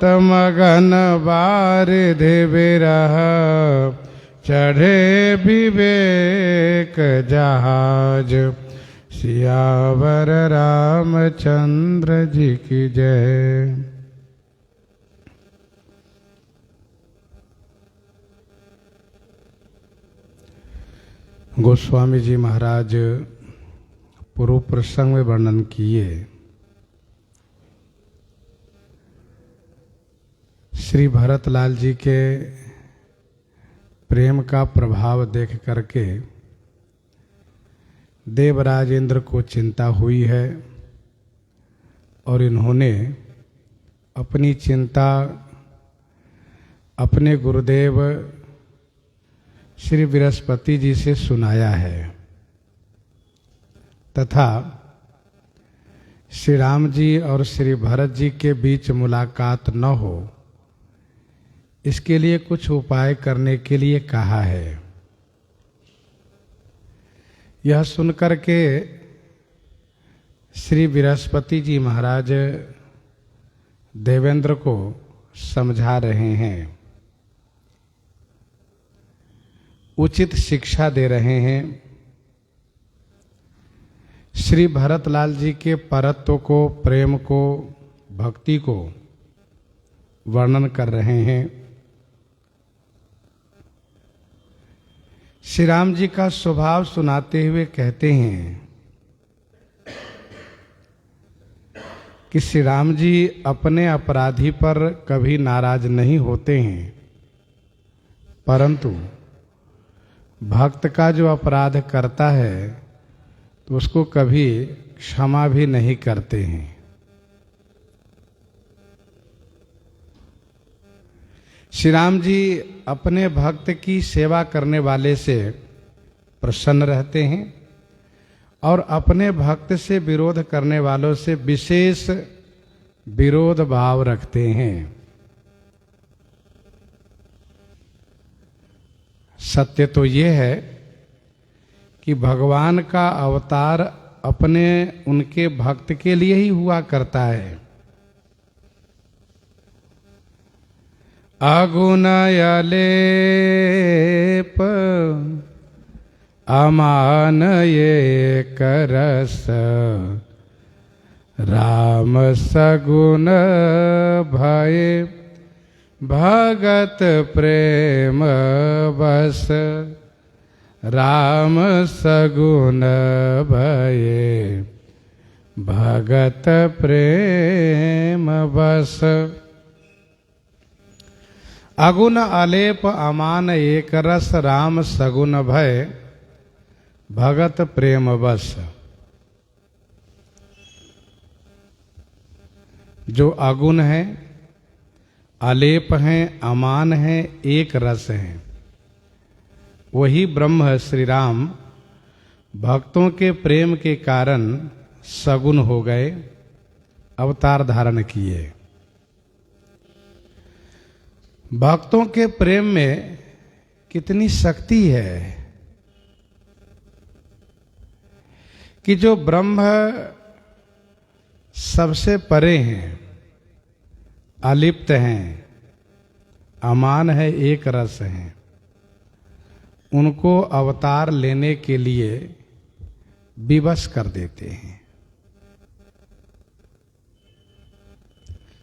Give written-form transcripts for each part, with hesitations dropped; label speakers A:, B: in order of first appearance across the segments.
A: तमगन बारिधि बिरह चढ़े विवेक जहाज। सियावर रामचंद्र जी की जय। गोस्वामी जी महाराज पूर्व प्रसंग में वर्णन किए श्री भरतलाल जी के प्रेम का प्रभाव देख करके देवराज इंद्र को चिंता हुई है और इन्होंने अपनी चिंता अपने गुरुदेव श्री बृहस्पति जी से सुनाया है तथा श्री राम जी और श्री भरत जी के बीच मुलाकात न हो इसके लिए कुछ उपाय करने के लिए कहा है। यह सुनकर के श्री बृहस्पति जी महाराज देवेंद्र को समझा रहे हैं, उचित शिक्षा दे रहे हैं। श्री भरतलाल जी के परत्व को, प्रेम को, भक्ति को वर्णन कर रहे हैं। श्री राम जी का स्वभाव सुनाते हुए कहते हैं कि श्री राम जी अपने अपराधी पर कभी नाराज नहीं होते हैं, परंतु भक्त का जो अपराध करता है तो उसको कभी क्षमा भी नहीं करते हैं। श्री राम जी अपने भक्त की सेवा करने वाले से प्रसन्न रहते हैं और अपने भक्त से विरोध करने वालों से विशेष विरोध भाव रखते हैं। सत्य तो ये है कि भगवान का अवतार अपने उनके भक्त के लिए ही हुआ करता है। अगुण अलेप अमान ये करस राम सगुण भय भगत प्रेम बस। राम सगुण भये भगत प्रेम बस। अगुण अलेप अमान एक रस राम सगुण भय भगत प्रेम बस। जो अगुण है, अलेप हैं, अमान हैं, एक रस हैं, वही ब्रह्म है श्री राम भक्तों के प्रेम के कारण सगुण हो गए, अवतार धारण किए। भक्तों के प्रेम में कितनी शक्ति है कि जो ब्रह्म सबसे परे हैं, अलिप्त हैं, अमान है, एक रस हैं, उनको अवतार लेने के लिए विवश कर देते हैं।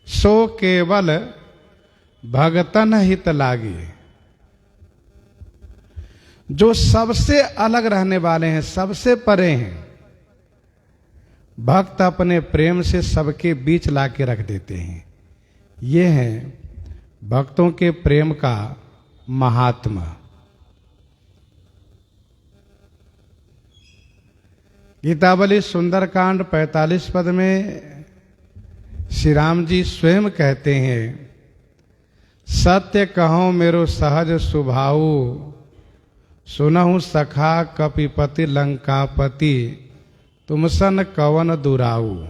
A: सो केवल भगतन हित लागे। जो सबसे अलग रहने वाले हैं, सबसे परे हैं, भक्त अपने प्रेम से सबके बीच लाके रख देते हैं। ये है भक्तों के प्रेम का महात्मा। गीतावली सुंदरकांड 45 पद में श्री राम जी स्वयं कहते हैं, सत्य कहो मेरो सहज सुभाऊ, सुनहु सखा कपिपति लंकापति, तुम सन कवन दुराऊ।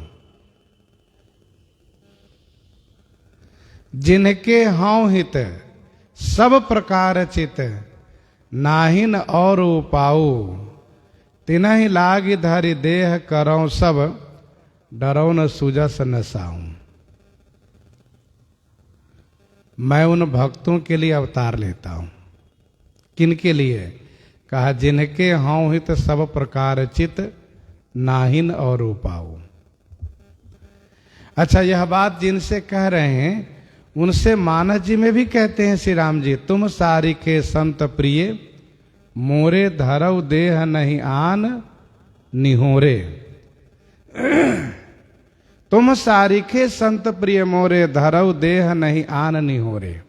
A: जिनके हौं हित सब प्रकार चित, नाहिन और उपाऊ, तिनहि लाग धरि देह करौं सब, डरौ न सुजस न साऊं। मैं उन भक्तों के लिए अवतार लेता हूं। किन के लिए? कहा जिनके हौं हित सब प्रकार चित नाहिन और उपाऊ। अच्छा, यह बात जिनसे कह रहे हैं उनसे मानस जी में भी कहते हैं श्री राम जी, तुम सारी के संत प्रिय मोरे धरव देह नहीं आन निहोरे। तुम सारिखे संत प्रिय मोरे धरव देह नहीं आन निहोरे।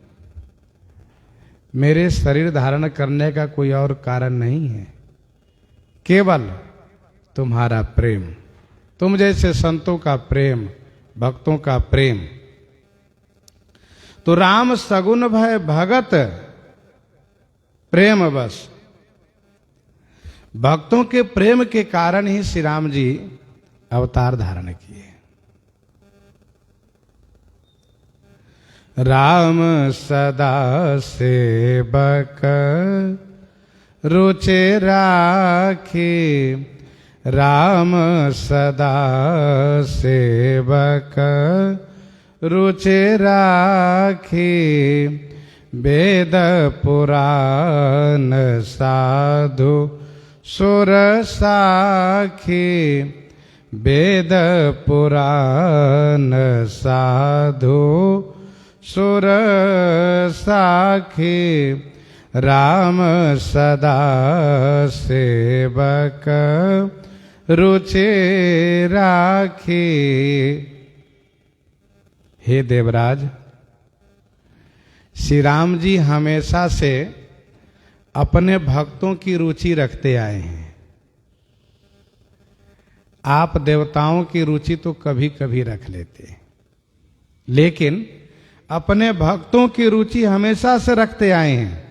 A: मेरे शरीर धारण करने का कोई और कारण नहीं है, केवल तुम्हारा प्रेम, तुम जैसे संतों का प्रेम, भक्तों का प्रेम। तो राम सगुन भय भगत प्रेम बस। भक्तों के प्रेम के कारण ही श्री राम जी अवतार धारण किए। राम सदा सेवक रुचि राखे, राम सदा सेवक रुचि राखे, वेद पुराण साधु सुर साखे, वेद पुराण साधु सुर साखे, राम सदा सेवक रुचि राखे। हे देवराज, श्री राम जी हमेशा से अपने भक्तों की रुचि रखते आए हैं। आप देवताओं की रुचि तो कभी कभी रख लेते, लेकिन अपने भक्तों की रुचि हमेशा से रखते आए हैं।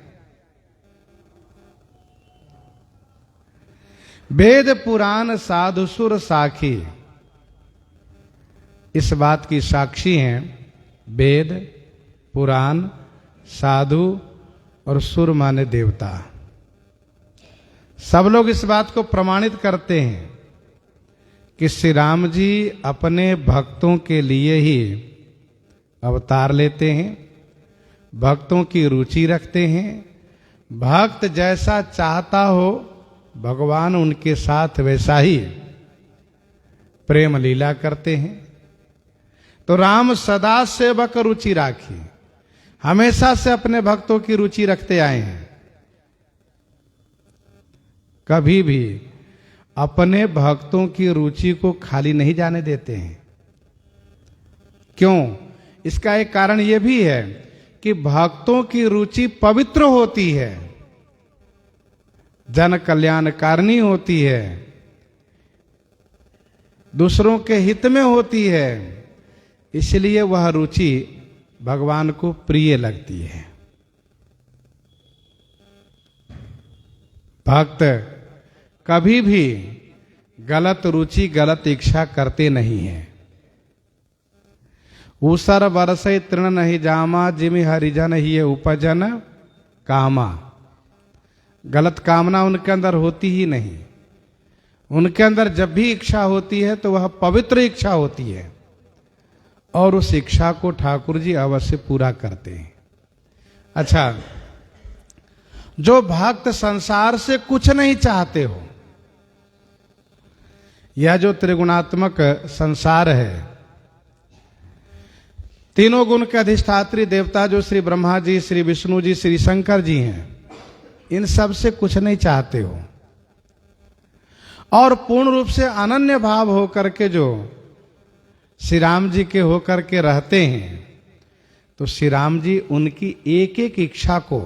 A: वेद पुराण साधु सुर साखी, इस बात की साक्षी हैं वेद, पुराण, साधु और सुर माने देवता। सब लोग इस बात को प्रमाणित करते हैं कि श्री राम जी अपने भक्तों के लिए ही अवतार लेते हैं, भक्तों की रुचि रखते हैं। भक्त जैसा चाहता हो भगवान उनके साथ वैसा ही प्रेम लीला करते हैं। तो राम सदा सेवक रुचि राखी, हमेशा से अपने भक्तों की रुचि रखते आए हैं। कभी भी अपने भक्तों की रुचि को खाली नहीं जाने देते हैं। क्यों? इसका एक कारण यह भी है कि भक्तों की रुचि पवित्र होती है, जन कल्याणकारिणी होती है, दूसरों के हित में होती है, इसलिए वह रुचि भगवान को प्रिय लगती है। भक्त कभी भी गलत रुचि, गलत इच्छा करते नहीं हैं। ऊसर बरसै तृण नहीं जामा, जिमि हरिजन ही उपजन कामा। गलत कामना उनके अंदर होती ही नहीं। उनके अंदर जब भी इच्छा होती है तो वह पवित्र इच्छा होती है, और उस इच्छा को ठाकुर जी अवश्य पूरा करते हैं। अच्छा, जो भक्त संसार से कुछ नहीं चाहते हो, यह जो त्रिगुणात्मक संसार है, तीनों गुण के अधिष्ठात्री देवता जो श्री ब्रह्मा जी, श्री विष्णु जी, श्री शंकर जी हैं, इन सब से कुछ नहीं चाहते हो, और पूर्ण रूप से अनन्य भाव होकर के जो श्री राम जी के होकर के रहते हैं, तो श्री राम जी उनकी एक एक इच्छा को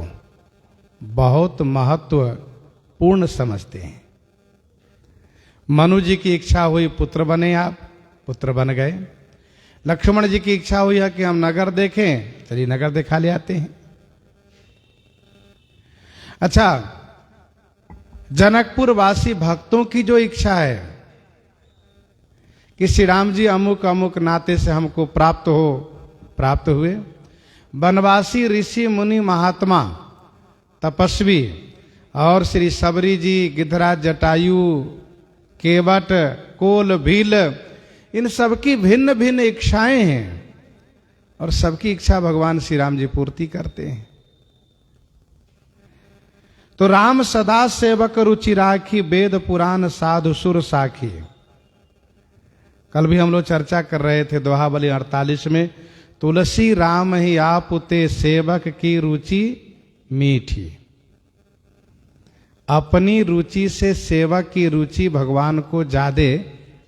A: बहुत महत्वपूर्ण समझते हैं। मनु जी की इच्छा हुई पुत्र बने, आप पुत्र बन गए। लक्ष्मण जी की इच्छा हुई है कि हम नगर देखें, चलिए नगर दिखा ले आते हैं। अच्छा, जनकपुर वासी भक्तों की जो इच्छा है कि श्री राम जी अमुक अमुक नाते से हमको प्राप्त हो, प्राप्त हुए। वनवासी ऋषि मुनि महात्मा तपस्वी और श्री सबरी जी, गिद्धराज, जटायु, केवट, कोल, भील, इन सब की भिन्न भिन्न इच्छाएं हैं, और सबकी इच्छा भगवान श्री राम जी पूर्ति करते हैं। तो राम सदा सेवक रुचि राखी, वेद पुराण साधु सुर साखी। कल भी हम लोग चर्चा कर रहे थे दोहाबली 48 में, तुलसी राम ही आप ते सेवक की रुचि मीठी। अपनी रुचि से सेवक की रुचि भगवान को ज्यादा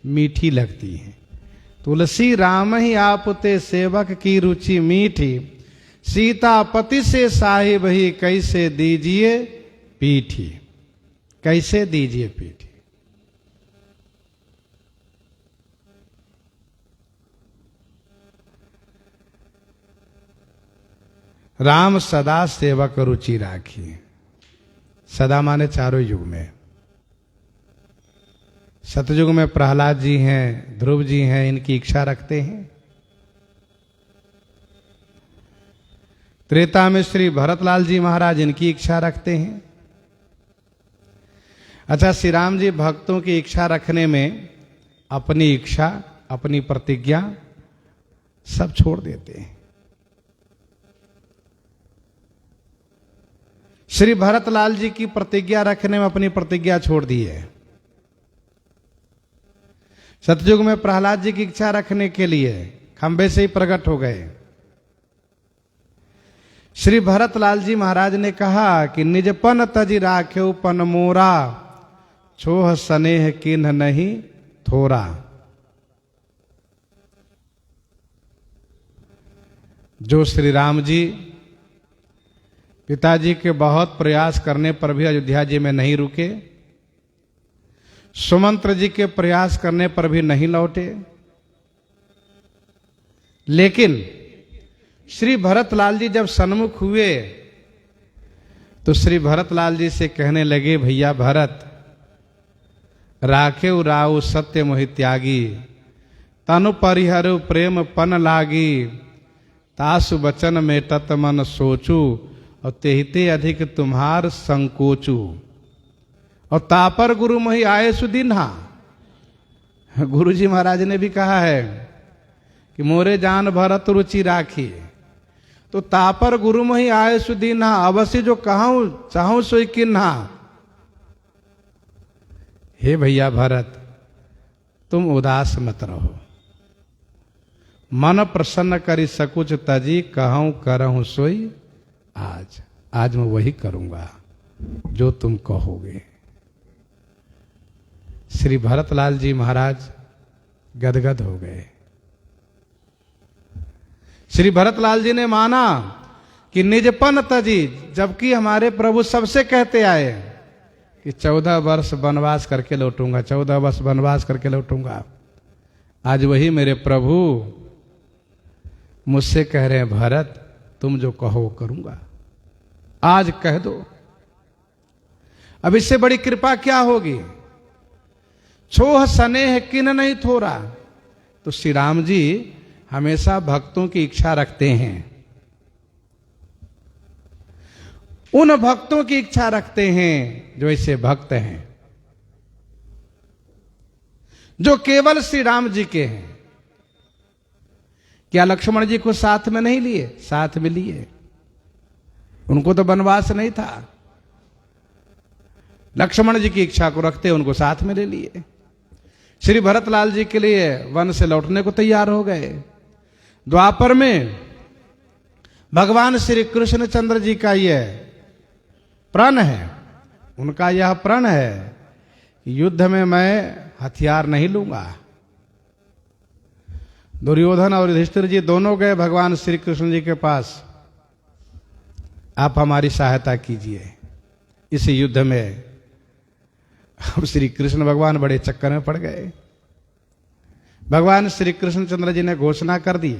A: मीठी लगती है। तुलसी राम ही आप ते सेवक की रुचि मीठी, सीतापति से साहिब ही कैसे दीजिए पीठी। कैसे दीजिए पीठी। राम सदा सेवक रुचि राखी। सदा माने चारों युग में। सतयुग में प्रहलाद जी हैं, ध्रुव जी हैं, इनकी इच्छा रखते हैं। त्रेता में श्री भरतलाल जी महाराज इनकी इच्छा रखते हैं। अच्छा, श्री राम जी भक्तों की इच्छा रखने में अपनी इच्छा, अपनी प्रतिज्ञा सब छोड़ देते हैं। श्री भरतलाल जी की प्रतिज्ञा रखने में अपनी प्रतिज्ञा छोड़ दी है। सतयुग में प्रहलाद जी की इच्छा रखने के लिए खंबे से ही प्रकट हो गए। श्री भरतलाल जी महाराज ने कहा कि निजपन तजी राख्यो पन मोरा, छोह स्नेह किन्ह नहीं थोरा। जो श्री राम जी पिताजी के बहुत प्रयास करने पर भी अयोध्या जी में नहीं रुके, सुमंत्र जी के प्रयास करने पर भी नहीं लौटे, लेकिन श्री भरतलाल जी जब सन्मुख हुए तो श्री भरतलाल जी से कहने लगे, भैया भरत, राखेउ राउ सत्य मोहि त्यागी, तनु परिहरु प्रेम पन लागी, तासु बचन में तत मन सोचू, और तेहिते अधिक तुम्हार संकोचू, और तापर गुरु मोहि आए सुदीन्हा। गुरु जी महाराज ने भी कहा है कि मोरे जान भरत रुचि राखी, तो तापर गुरु मोहि आए सुदीन्हा, अवश्य जो कहूं चाहूं सोई किन्हा। हे भैया भरत, तुम उदास मत रहो, मन प्रसन्न करी सकुच तजी, कहूं करहूं सोई आज। आज मैं वही करूंगा जो तुम कहोगे। श्री भरतलाल जी महाराज गदगद हो गए। श्री भरतलाल जी ने माना कि निजपन तजी, जबकि हमारे प्रभु सबसे कहते आए कि 14 वर्ष वनवास करके लौटूंगा, 14 वर्ष वनवास करके लौटूंगा। आज वही मेरे प्रभु मुझसे कह रहे हैं, भरत तुम जो कहो करूंगा, आज कह दो। अब इससे बड़ी कृपा क्या होगी। छोह स्नेह किन नहीं थोरा। तो श्री राम जी हमेशा भक्तों की इच्छा रखते हैं, उन भक्तों की इच्छा रखते हैं जो ऐसे भक्त हैं, जो केवल श्री राम जी के हैं। क्या लक्ष्मण जी को साथ में नहीं लिए? साथ में लिए। उनको तो वनवास नहीं था, लक्ष्मण जी की इच्छा को रखते उनको साथ में ले लिए। श्री भरतलाल जी के लिए वन से लौटने को तैयार हो गए। द्वापर में भगवान श्री कृष्णचंद्र जी का यह प्रण है, उनका यह प्रण है, युद्ध में मैं हथियार नहीं लूंगा। दुर्योधन और युधिष्ठिर जी दोनों गए भगवान श्री कृष्ण जी के पास, आप हमारी सहायता कीजिए इस युद्ध में। अब श्री कृष्ण भगवान बड़े चक्कर में पड़ गए। भगवान श्री कृष्णचंद्र जी ने घोषणा कर दी,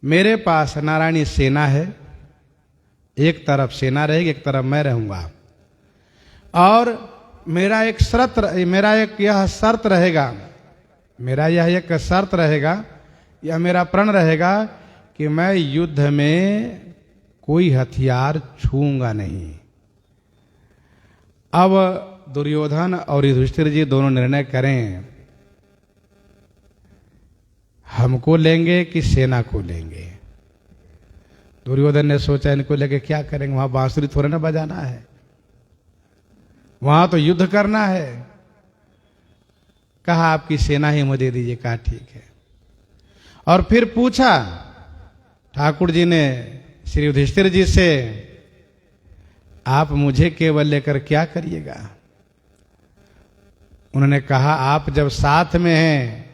A: मेरे पास नारायणी सेना है, एक तरफ सेना रहेगी, एक तरफ मैं रहूंगा, और मेरा एक शर्त रहेगा, यह मेरा प्रण रहेगा कि मैं युद्ध में कोई हथियार छूंगा नहीं। अब दुर्योधन और युधिष्ठिर जी दोनों निर्णय करें, हमको लेंगे कि सेना को लेंगे? दुर्योधन ने सोचा इनको लेके क्या करेंगे, वहां बांसुरी थोड़े ना बजाना है, वहां तो युद्ध करना है। कहा आपकी सेना ही मुझे दे दीजिए। कहा ठीक है। और फिर पूछा ठाकुर जी ने श्री युधिष्ठिर जी से, आप मुझे केवल लेकर क्या करिएगा? उन्होंने कहा आप जब साथ में हैं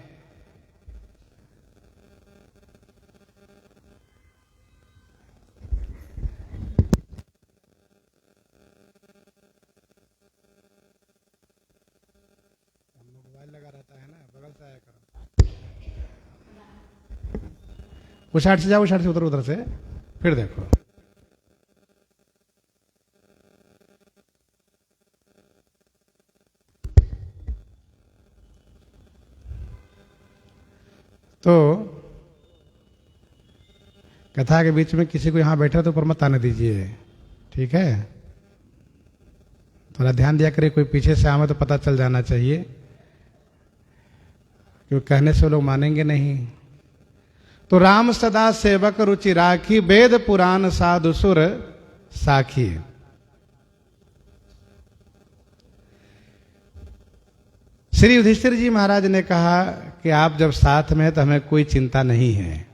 A: लगा रहता है ना, बगल से आया करो। उस साइड से जाओ, उस साइड से उधर से फिर देखो। तो कथा के बीच में किसी को यहां बैठा तो ऊपर मत आने दीजिए, ठीक है? थोड़ा ध्यान दिया करिए, कोई पीछे से आवे तो पता चल जाना चाहिए, क्योंकि कहने से लोग मानेंगे नहीं। तो राम सदा सेवक रुचि राखी, वेद पुराण साधु सुर साखी। श्री युधिष्ठिर जी महाराज ने कहा कि आप जब साथ में हैं तो हमें कोई चिंता नहीं है।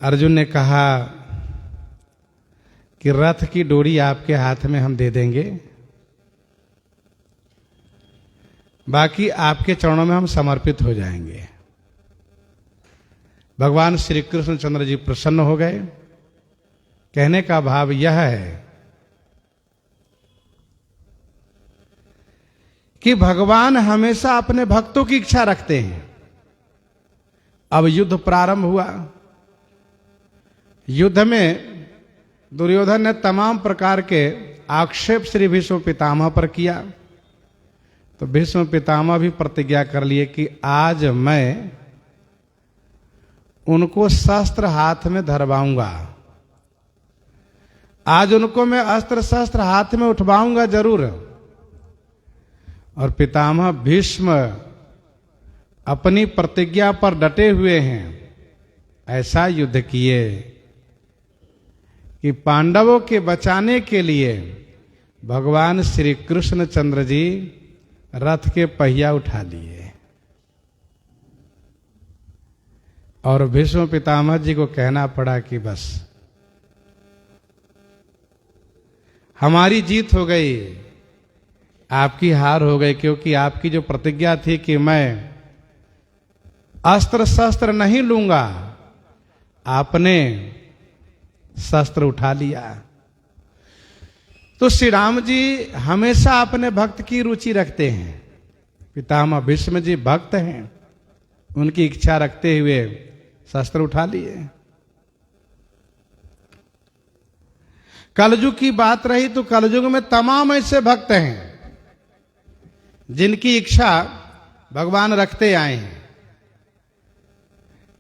A: अर्जुन ने कहा कि रथ की डोरी आपके हाथ में हम दे देंगे, बाकी आपके चरणों में हम समर्पित हो जाएंगे। भगवान श्री कृष्णचंद्र जी प्रसन्न हो गए। कहने का भाव यह है कि भगवान हमेशा अपने भक्तों की इच्छा रखते हैं। अब युद्ध प्रारंभ हुआ। युद्ध में दुर्योधन ने तमाम प्रकार के आक्षेप श्री भीष्म पितामह पर किया। तो भीष्म पितामह भी प्रतिज्ञा कर लिए कि आज मैं उनको शस्त्र हाथ में धरवाऊंगा, आज उनको मैं अस्त्र शस्त्र हाथ में उठवाऊंगा जरूर। और पितामह भीष्म अपनी प्रतिज्ञा पर डटे हुए हैं। ऐसा युद्ध किए कि पांडवों के बचाने के लिए भगवान श्री कृष्णचंद्र जी रथ के पहिया उठा लिए और भीष्म पितामह जी को कहना पड़ा कि बस हमारी जीत हो गई, आपकी हार हो गई, क्योंकि आपकी जो प्रतिज्ञा थी कि मैं अस्त्र शस्त्र नहीं लूंगा, आपने शस्त्र उठा लिया। तो श्री राम जी हमेशा अपने भक्त की रुचि रखते हैं। पितामह भीष्म जी भक्त हैं, उनकी इच्छा रखते हुए शस्त्र उठा लिए। कलयुग की बात रही तो कलयुग में तमाम ऐसे भक्त हैं जिनकी इच्छा भगवान रखते आए हैं।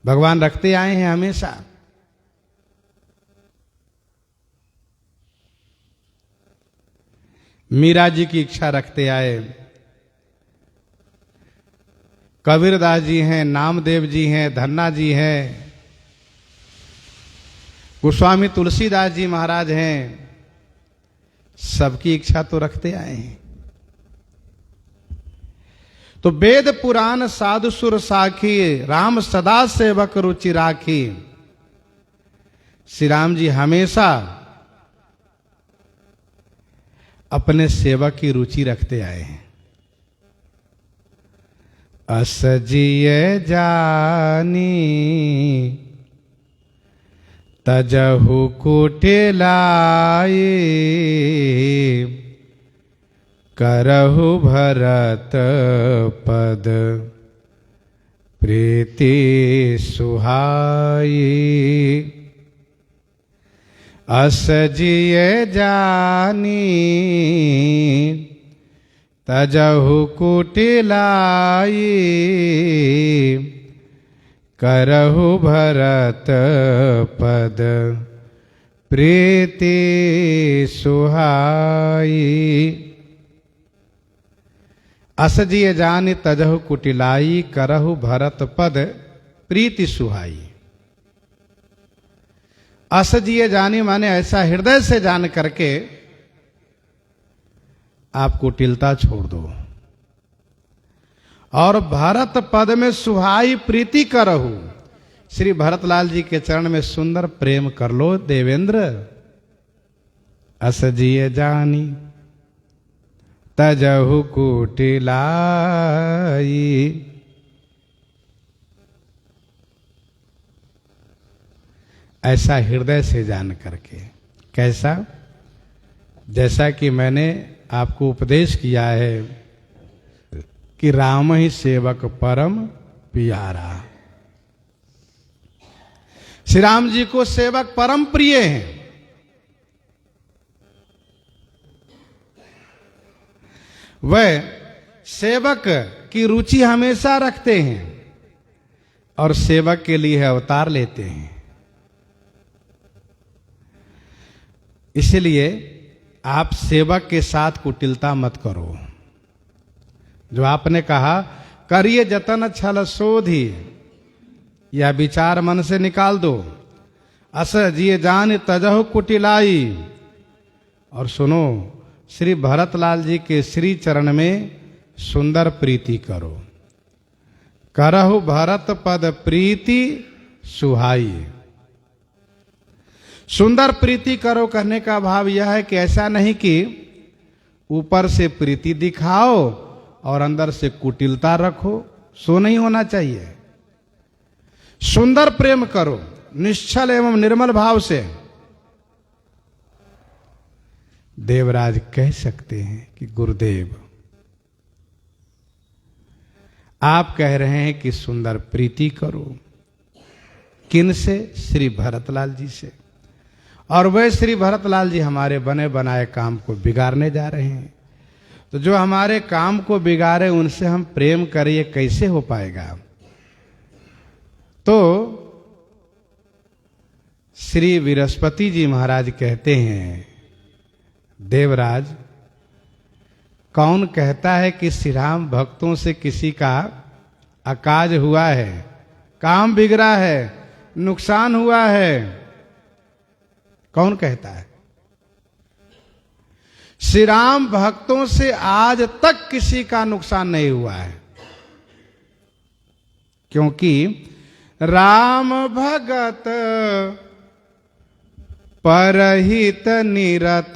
A: भगवान रखते आए हैं हमेशा। मीरा जी की इच्छा रखते आए, कबीरदास जी हैं, नामदेव जी हैं, धन्ना जी हैं, गोस्वामी तुलसीदास जी महाराज हैं, सबकी इच्छा तो रखते आए हैं। तो वेद पुराण साधु सुर साखी, राम सदा सेवक रुचि राखी। श्री राम जी हमेशा अपने सेवक की रुचि रखते आए हैं। अस जिय जानी तजहु कुटिलाई, करहु भरत पद प्रीति सुहाई। अस जिय जानी तजहु कुटिलाई, करहु भरत पद प्रीति सुहाई। असजिय जानि तजहु कुटिलाई, करहु भरत पद प्रीति सुहाई। असजिय जानी माने ऐसा हृदय से जान करके आप कुटिलता छोड़ दो, और भरत पद में सुहाई प्रीति करहु, श्री भरतलाल जी के चरण में सुंदर प्रेम कर लो देवेंद्र। असजिय जानी तजहु कुटिलाई, ऐसा हृदय से जान करके। कैसा? जैसा कि मैंने आपको उपदेश किया है कि राम ही सेवक परम प्यारा। श्री राम जी को सेवक परम प्रिय हैं। वह सेवक की रुचि हमेशा रखते हैं और सेवक के लिए अवतार लेते हैं। इसलिए आप सेवक के साथ कुटिलता मत करो। जो आपने कहा करिए जतन छल शोधी, यह विचार मन से निकाल दो। अस जिए जान तजहु कुटिलाई। और सुनो, श्री भरतलाल जी के श्री चरण में सुंदर प्रीति करो। करहु भरत पद प्रीति सुहाई। सुंदर प्रीति करो कहने का भाव यह है कि ऐसा नहीं कि ऊपर से प्रीति दिखाओ और अंदर से कुटिलता रखो, सो नहीं होना चाहिए। सुंदर प्रेम करो निश्चल एवं निर्मल भाव से। देवराज कह सकते हैं कि गुरुदेव, आप कह रहे हैं कि सुंदर प्रीति करो। किन से? श्री भरतलाल जी से। और वह श्री भरतलाल जी हमारे बने बनाए काम को बिगाड़ने जा रहे हैं। तो जो हमारे काम को बिगाड़े उनसे हम प्रेम करें, ये कैसे हो पाएगा? तो श्री बृहस्पति जी महाराज कहते हैं, देवराज, कौन कहता है कि श्री राम भक्तों से किसी का अकाज हुआ है, काम बिगड़ा है, नुकसान हुआ है? कौन कहता है? श्री राम भक्तों से आज तक किसी का नुकसान नहीं हुआ है, क्योंकि राम भगत परहित निरत,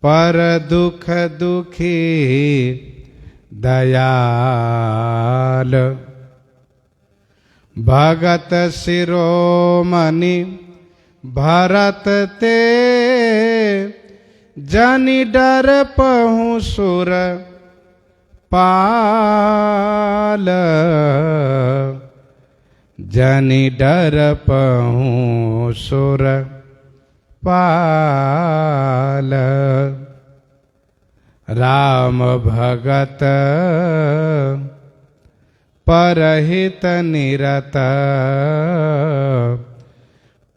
A: पर दुख दुखी दयाल। भगत शिरोमणि भरत ते, जनि डर पहुँ सुर पाल। जनि डर पहुँ सुर पाल। राम भगत परहित निरत,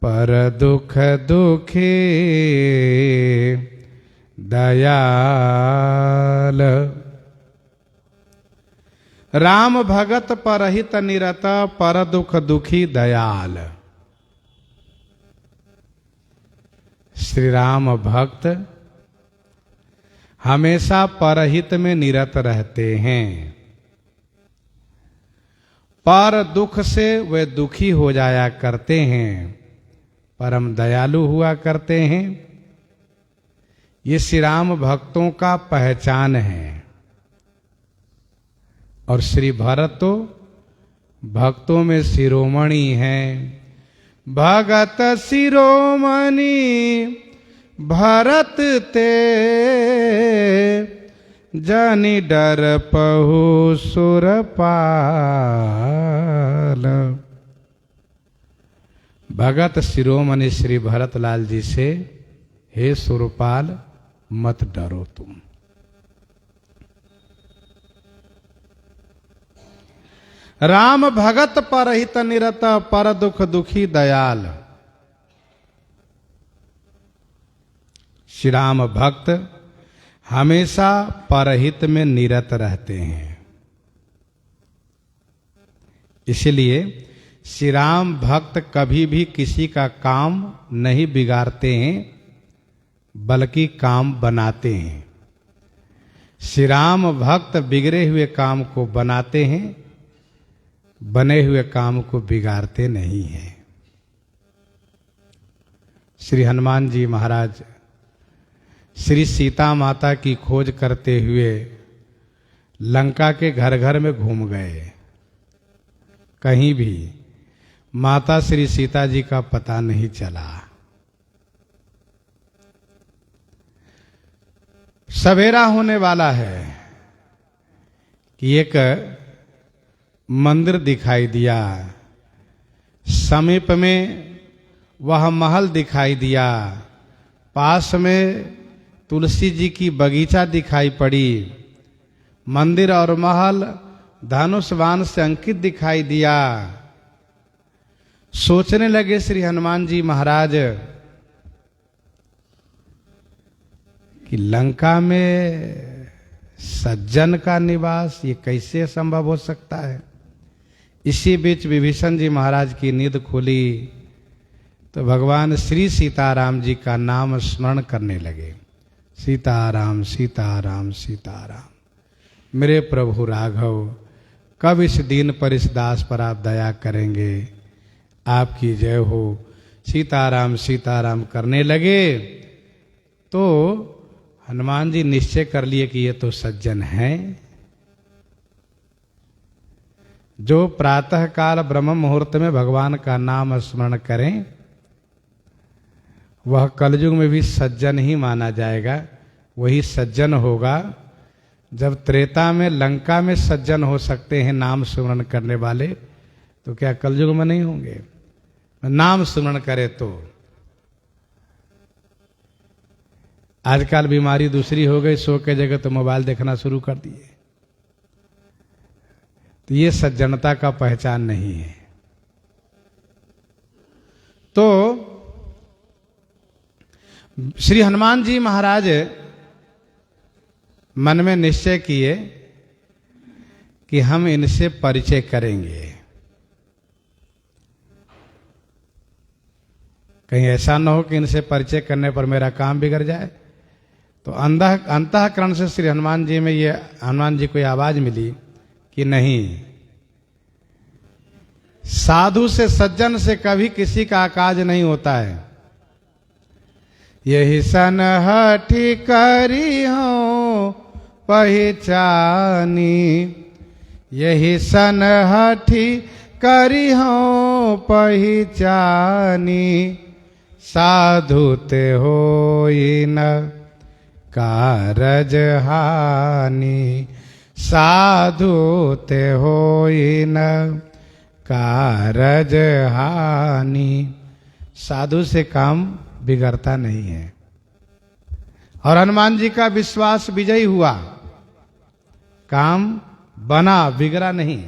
A: पर दुख दुखी दयाल। राम भगत परहित निरत, पर दुख दुखी दयाल। श्री राम भक्त हमेशा परहित में निरत रहते हैं, पर दुख से वे दुखी हो जाया करते हैं, परम दयालु हुआ करते हैं। ये श्री राम भक्तों का पहचान है। और श्री भरत तो भक्तों में शिरोमणि हैं। भगत शिरोमणि भरत ते, जनि डर पहु सुर पाल। भगत शिरोमणि श्री भरतलाल जी से, हे सुरपाल मत डरो तुम। राम भगत परहित निरत, पर दुख दुखी दयाल। श्री राम भक्त हमेशा परहित में निरत रहते हैं। इसलिए श्री राम भक्त कभी भी किसी का काम नहीं बिगाड़ते हैं, बल्कि काम बनाते हैं। श्री राम भक्त बिगड़े हुए काम को बनाते हैं, बने हुए काम को बिगाड़ते नहीं हैं। श्री हनुमान जी महाराज श्री सीता माता की खोज करते हुए लंका के घर घर में घूम गए। कहीं भी माता श्री सीता जी का पता नहीं चला। सवेरा होने वाला है कि एक मंदिर दिखाई दिया, समीप में वह महल दिखाई दिया, पास में तुलसी जी की बगीचा दिखाई पड़ी। मंदिर और महल धनुष बाण से अंकित दिखाई दिया। सोचने लगे श्री हनुमान जी महाराज कि लंका में सज्जन का निवास ये कैसे संभव हो सकता है। इसी बीच विभीषण जी महाराज की नींद खुली तो भगवान श्री सीताराम जी का नाम स्मरण करने लगे। सीताराम सीताराम सीताराम, मेरे प्रभु राघव, कब इस दीन पर इस दास पर आप दया करेंगे, आपकी जय हो। सीताराम सीताराम करने लगे तो हनुमान जी निश्चय कर लिए कि ये तो सज्जन हैं। जो प्रातः काल ब्रह्म मुहूर्त में भगवान का नाम स्मरण करें वह कलयुग में भी सज्जन ही माना जाएगा, वही सज्जन होगा। जब त्रेता में लंका में सज्जन हो सकते हैं नाम स्मरण करने वाले, तो क्या कलयुग में नहीं होंगे? नाम स्मरण करे तो। आजकल बीमारी दूसरी हो गई, सो के जगह तो मोबाइल देखना शुरू कर दिए। तो ये सज्जनता का पहचान नहीं है। तो श्री हनुमान जी महाराज मन में निश्चय किए कि हम इनसे परिचय करेंगे। कहीं ऐसा न हो कि इनसे परिचय करने पर मेरा काम बिगड़ जाए। तो अंतःकरण से श्री हनुमान जी में ये हनुमान जी को ये आवाज मिली कि नहीं, साधु से सज्जन से कभी किसी का आकाज नहीं होता है। यही सन हठी करी हो पहचानी, यही सन हठी करी हो पहचानी, साधु ते होई न कारज हानि, साधु ते होई न कारज हानि। साधु से काम बिगड़ता नहीं है। और हनुमान जी का विश्वास विजयी हुआ, काम बना, बिगड़ा नहीं।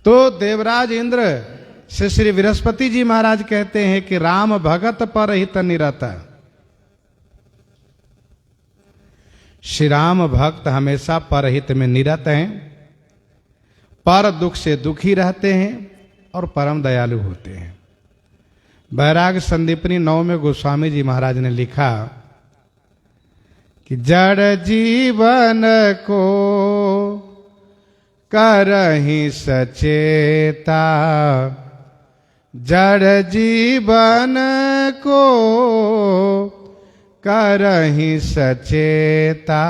A: तो देवराज इंद्र से श्री बृहस्पति जी महाराज कहते हैं कि राम भगत पर हित निरत। श्री राम भक्त हमेशा परहित में निरत हैं, पर दुख से दुखी रहते हैं और परम दयालु होते हैं। बैराग संदीपनी 9 में गोस्वामी जी महाराज ने लिखा कि जड़ जीवन को करहि सचेता, जड़ जीवन को करहि सचेता,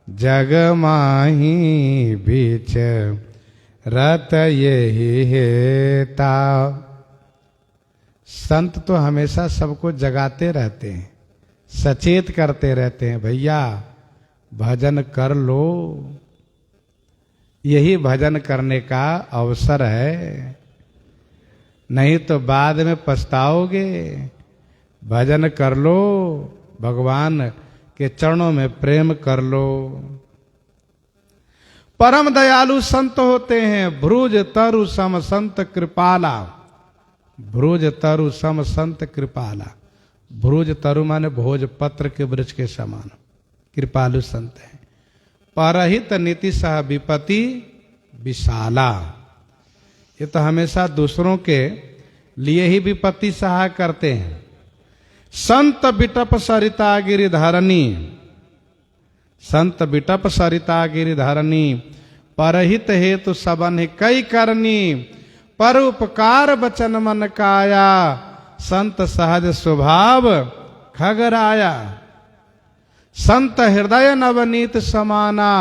A: जग माही बीच रत यही हेता। संत तो हमेशा सबको जगाते रहते हैं, सचेत करते रहते हैं, भैया भजन कर लो, यही भजन करने का अवसर है, नहीं तो बाद में पछताओगे। भजन कर लो, भगवान के चरणों में प्रेम कर लो। परम दयालु संत होते हैं, भ्रुज तरु सम संत कृपाला, भ्रुज तरु सम संत कृपाला। भ्रुज तरु माने भोजपत्र के वृक्ष के समान कृपालु संत हैं। परहित नीति सह विपत्ति विशाला, ये तो हमेशा दूसरों के लिए ही विपत्ति सहाय करते हैं। संत बिटप सरिता गिरिधरणी, संत बिटप सरिता गिरिधरणी, परहित हेतु सबन कई करनी, पर उपकार बचन मन काया, संत सहज स्वभाव खगराया। संत हृदय नवनीत समाना,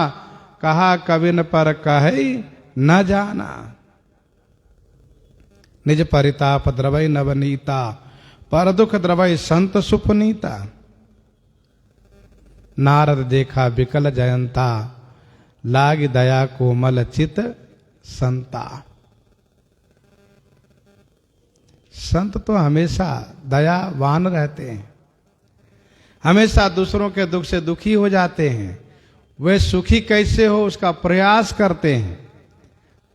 A: कहा कविन पर कहे न जाना। निज परिताप द्रवै नवनीता, पर दुख द्रवै संत सुपनीता। नारद देखा विकल जयंता, लागी दया कोमल चित संता। संत तो हमेशा दयावान रहते हैं, हमेशा दूसरों के दुख से दुखी हो जाते हैं। वे सुखी कैसे हो उसका प्रयास करते हैं,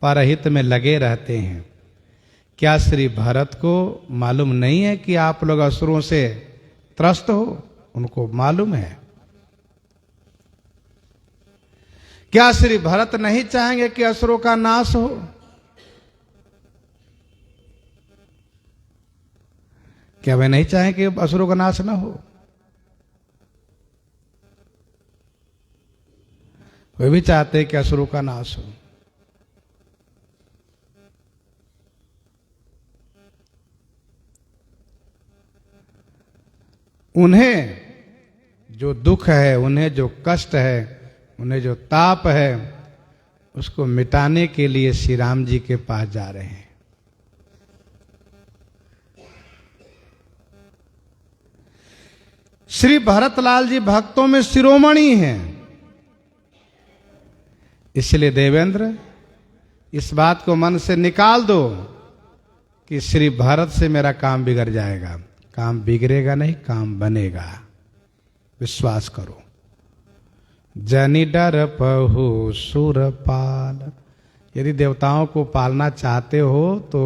A: परहित में लगे रहते हैं। क्या श्री भरत को मालूम नहीं है कि आप लोग असुरों से त्रस्त हो? उनको मालूम है। क्या श्री भरत नहीं चाहेंगे कि असुरों का नाश हो? क्या वे नहीं चाहें कि असुरों का नाश ना हो? वे भी चाहते हैं कि असुरों का नाश हो। उन्हें जो दुख है, उन्हें जो कष्ट है, उन्हें जो ताप है, उसको मिटाने के लिए श्री राम जी के पास जा रहे हैं। श्री भरतलाल जी भक्तों में शिरोमणि हैं। इसलिए देवेंद्र, इस बात को मन से निकाल दो कि श्री भरत से मेरा काम बिगड़ जाएगा। काम बिगड़ेगा नहीं, काम बनेगा, विश्वास करो। जनि डर पहु सुरपाल, यदि देवताओं को पालना चाहते हो तो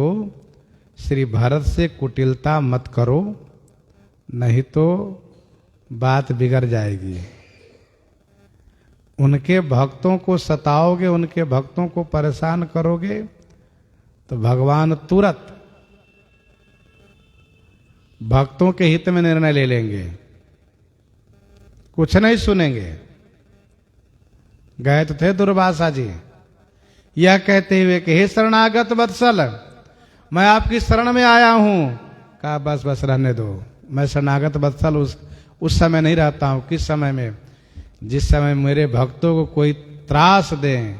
A: श्री भरत से कुटिलता मत करो, नहीं तो बात बिगड़ जाएगी। उनके भक्तों को सताओगे, उनके भक्तों को परेशान करोगे तो भगवान तुरंत भक्तों के हित में निर्णय ले लेंगे, कुछ नहीं सुनेंगे। गए तो थे दुर्वासा जी, यह कहते हुए कि हे शरणागत वत्सल, मैं आपकी शरण में आया हूं। कहा बस बस रहने दो, मैं शरणागत वत्सल उस समय नहीं रहता हूं। किस समय में? जिस समय मेरे भक्तों को कोई त्रास दें,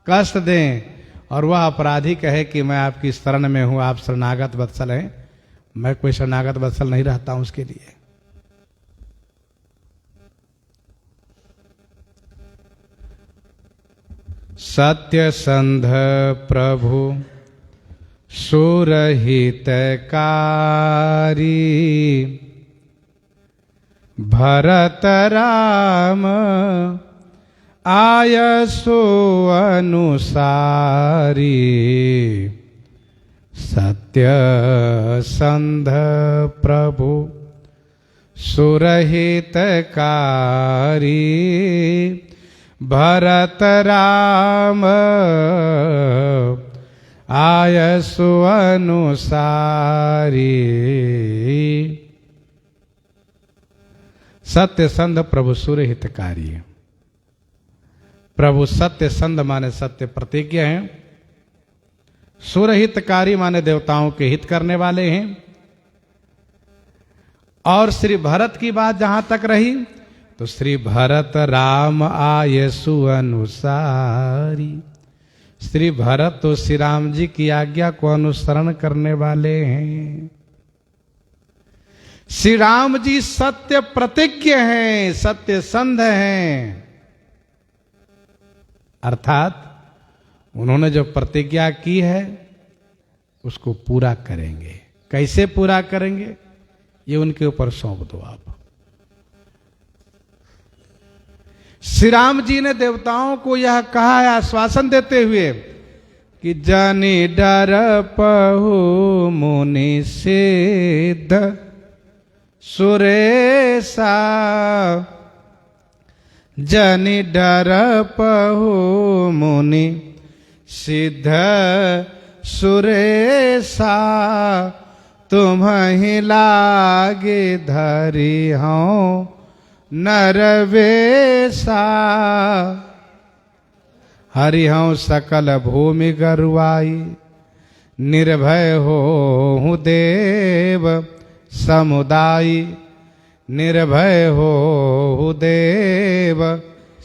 A: कष्ट दें और वह अपराधी कहे कि मैं आपकी शरण में हूं, आप शरणागत वत्सल हैं, मैं कोई शरणागत वत्सल नहीं रहता हूं उसके लिए। सत्य संध प्रभु सुरहितकारी, भरत राम आयसो अनुसारी। सत्य संध प्रभु सुरहितकारी, भरत राम आयसु अनुसारी। सत्य संध प्रभु सूर्य हितकारी। प्रभु सत्य संध माने सत्य प्रतिज्ञ हैं, सूर्य हितकारी माने देवताओं के हित करने वाले हैं। और श्री भरत की बात जहां तक रही तो श्री भरत राम आयसु अनुसारी। श्री भरत तो श्री राम जी की आज्ञा को अनुसरण करने वाले हैं। श्री राम जी सत्य प्रतिज्ञ हैं, सत्य संध हैं, अर्थात उन्होंने जो प्रतिज्ञा की है उसको पूरा करेंगे। कैसे पूरा करेंगे ये उनके ऊपर सौंप दो आप। श्री राम जी ने देवताओं को यह कहा है आश्वासन देते हुए कि जनि डर पहु मुनि सिद्ध सुरेशा जनि डर पहु मुनि सिद्ध सुरेशा तुम्हि लागे धरि हूँ नरवेशा हरि हूँ सकल भूमि गरुआई निर्भय हो देव समुदायी निर्भय हो देव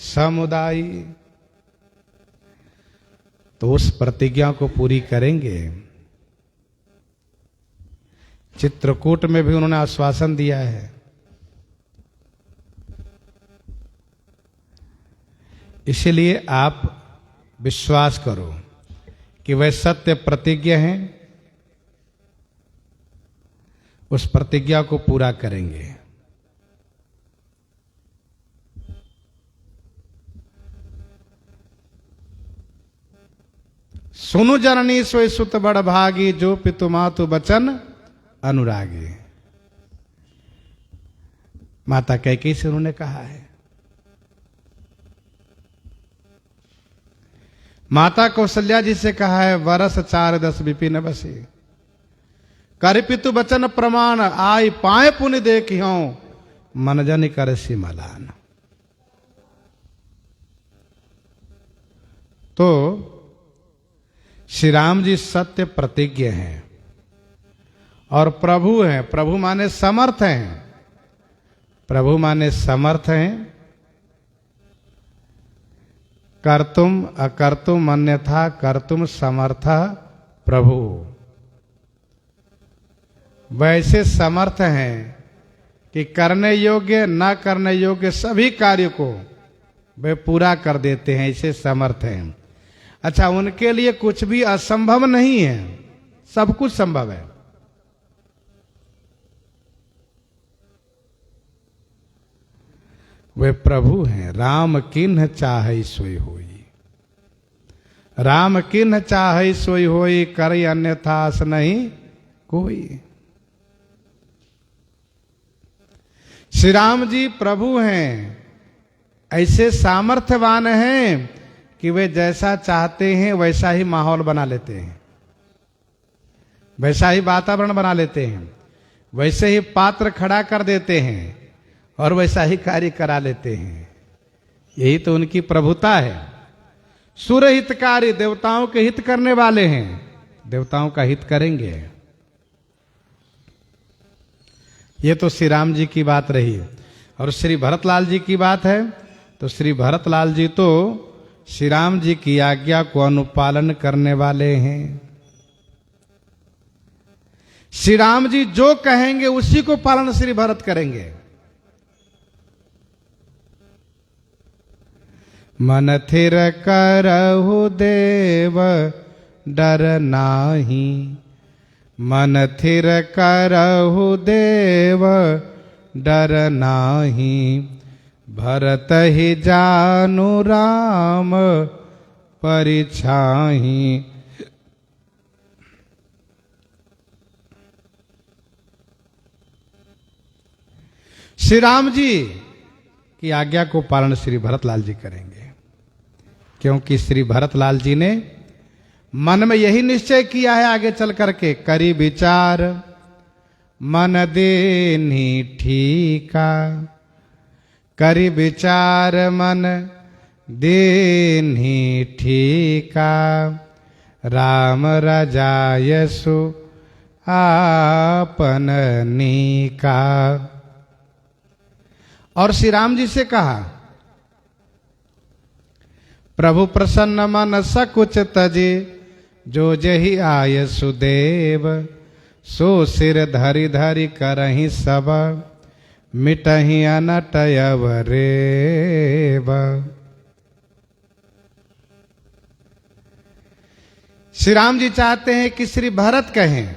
A: समुदायी। तो उस प्रतिज्ञा को पूरी करेंगे। चित्रकूट में भी उन्होंने आश्वासन दिया है। इसलिए आप विश्वास करो कि वह सत्य प्रतिज्ञा हैं, उस प्रतिज्ञा को पूरा करेंगे। सुनु जननी सोई सुत बड़ भागी जो पितु मातु बचन अनुरागी। माता कैकेयी से उन्होंने कहा है। माता कौशल्या जी से कहा है वरस 4-10 विपिन बसी कर पितु बचन प्रमाण आई पाए पुण्य देखियो मन जन कर सी मलान। तो श्री राम जी सत्य प्रतिज्ञ हैं और प्रभु हैं। प्रभु माने समर्थ हैं। प्रभु माने समर्थ हैं। कर्तुम अकर्तुम अन्यथा कर्तुम समर्थ प्रभु। वैसे समर्थ हैं कि करने योग्य न करने योग्य सभी कार्य को वे पूरा कर देते हैं। ऐसे समर्थ हैं। अच्छा, उनके लिए कुछ भी असंभव नहीं है, सब कुछ संभव है। वे प्रभु हैं। राम किन्ह चाहे सोई होई, राम किन्ह चाहे सोई होई, करे अन्यथा आस नहीं कोई। श्री राम जी प्रभु हैं। ऐसे सामर्थ्यवान हैं कि वे जैसा चाहते हैं वैसा ही माहौल बना लेते हैं, वैसा ही वातावरण बना लेते हैं, वैसे ही पात्र खड़ा कर देते हैं और वैसा ही कार्य करा लेते हैं। यही तो उनकी प्रभुता है। सुर हितकारी, देवताओं के हित करने वाले हैं, देवताओं का हित करेंगे। ये तो श्री राम जी की बात रही। और श्री भरतलाल जी की बात है तो श्री भरतलाल जी तो श्री राम जी की आज्ञा को अनुपालन करने वाले हैं। श्री राम जी जो कहेंगे उसी को पालन श्री भरत करेंगे। मन थिर करहु देव डर नाही, मन थिर करहु देव डर नाही, भरत ही जानु राम परिछाही। श्री राम जी की आज्ञा को पालन श्री भरतलाल जी करेंगे, क्योंकि श्री भरतलाल जी ने मन में यही निश्चय किया है आगे चल करके, करी विचार मन देनी ठीका, करी विचार मन देनी ठीका, राम रजायसु आपन नीका। और श्री राम जी से कहा प्रभु प्रसन्न मन सकुच तजे, जो जही आय सुदेव, सो सिर धरि धरि करहि सब, मिटहि अनटयव रेव। श्री राम जी चाहते हैं कि श्री भरत कहें।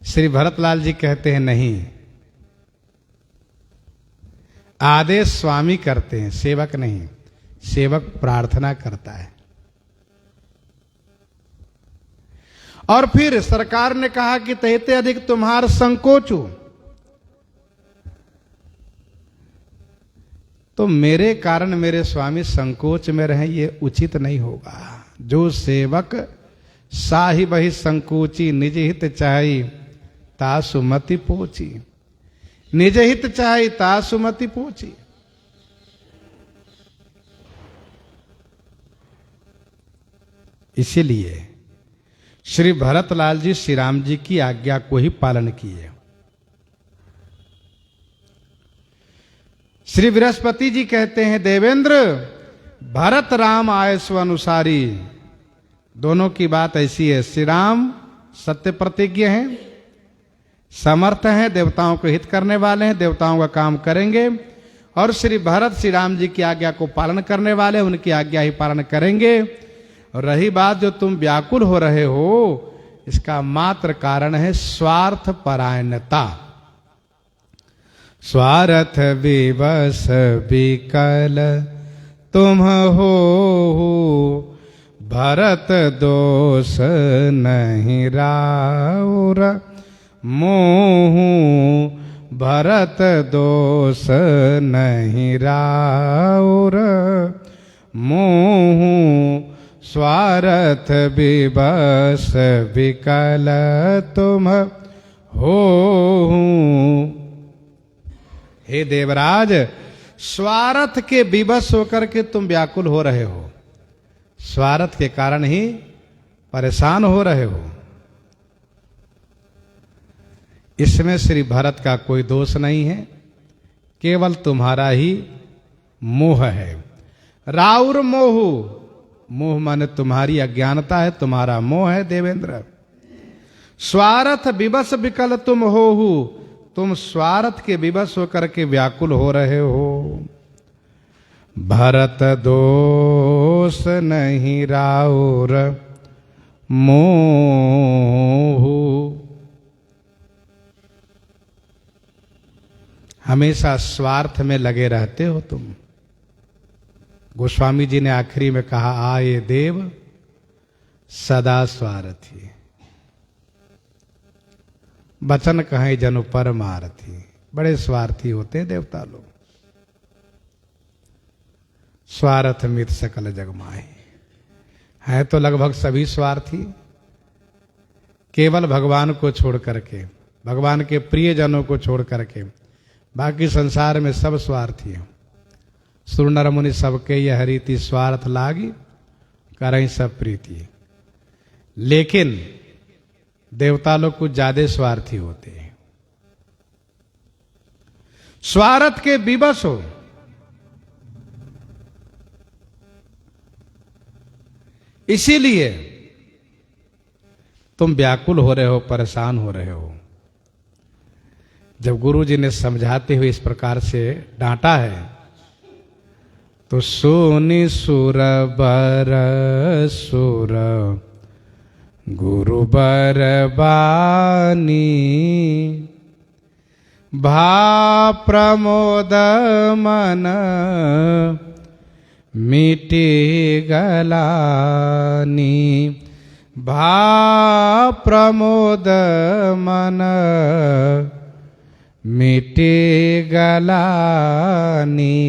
A: श्री भरतलाल जी कहते हैं नहीं, आदेश स्वामी करते हैं, सेवक नहीं। सेवक प्रार्थना करता है। और फिर सरकार ने कहा कि तहते अधिक तुम्हार संकोचो, तो मेरे कारण मेरे स्वामी संकोच में रहें, ये उचित नहीं होगा। जो सेवक साहि बहि संकोची, निज हित चाही तासुमति पोची, निज हित चाही तासुमति पोची। इसीलिए श्री भरतलाल जी श्री राम जी की आज्ञा को ही पालन किए। श्री बृहस्पति जी कहते हैं, देवेंद्र भरत राम आए स्व अनुसारी। दोनों की बात ऐसी है, श्री राम सत्य प्रतिज्ञ हैं, समर्थ हैं, देवताओं को हित करने वाले हैं, देवताओं का काम करेंगे, और श्री भरत श्री राम जी की आज्ञा को पालन करने वाले, उनकी आज्ञा ही पालन करेंगे। और रही बात जो तुम व्याकुल हो रहे हो, इसका मात्र कारण है स्वार्थ परायणता। स्वार्थ विवश विकल तुम हो, भरत दोष नहीं राउर मोहू, भरत दोष नहीं राउर मोहू, स्वार्थ विवश विकल तुम हो। हे देवराज, स्वार्थ के विवश होकर के तुम व्याकुल हो रहे हो, स्वार्थ के कारण ही परेशान हो रहे हो। इसमें श्री भरत का कोई दोष नहीं है, केवल तुम्हारा ही मोह है। राउर मोहू, मोह माने तुम्हारी अज्ञानता है, तुम्हारा मोह है देवेंद्र। स्वार्थ विवश विकल तुम होहु, तुम स्वार्थ के विवश होकर के व्याकुल हो रहे हो। भरत दोष नहीं राउर मोहु, हमेशा स्वार्थ में लगे रहते हो तुम। गोस्वामी जी ने आखिरी में कहा, आये देव सदा स्वार्थी, वचन कहें जनु परमार्थी। बड़े स्वार्थी होते हैं देवता लोग। स्वार्थ मित सकल जग माही, है तो लगभग सभी स्वार्थी, केवल भगवान को छोड़ करके, भगवान के प्रिय जनों को छोड़ करके बाकी संसार में सब स्वार्थी हैं। सुरनर मुनि सबके यह रीति, स्वार्थ लागी करई सब प्रीति। लेकिन देवता लोग कुछ ज्यादा स्वार्थी होते हैं, स्वार्थ के विवश हो। इसीलिए तुम व्याकुल हो रहे हो, परेशान हो रहे हो। जब गुरु जी ने समझाते हुए इस प्रकार से डांटा है, तो सोनी सुर बर सुर गुरु बर बानी, भा प्रमोद मन मिटी गलानी, भा प्रमोद मन मिटी गलानी।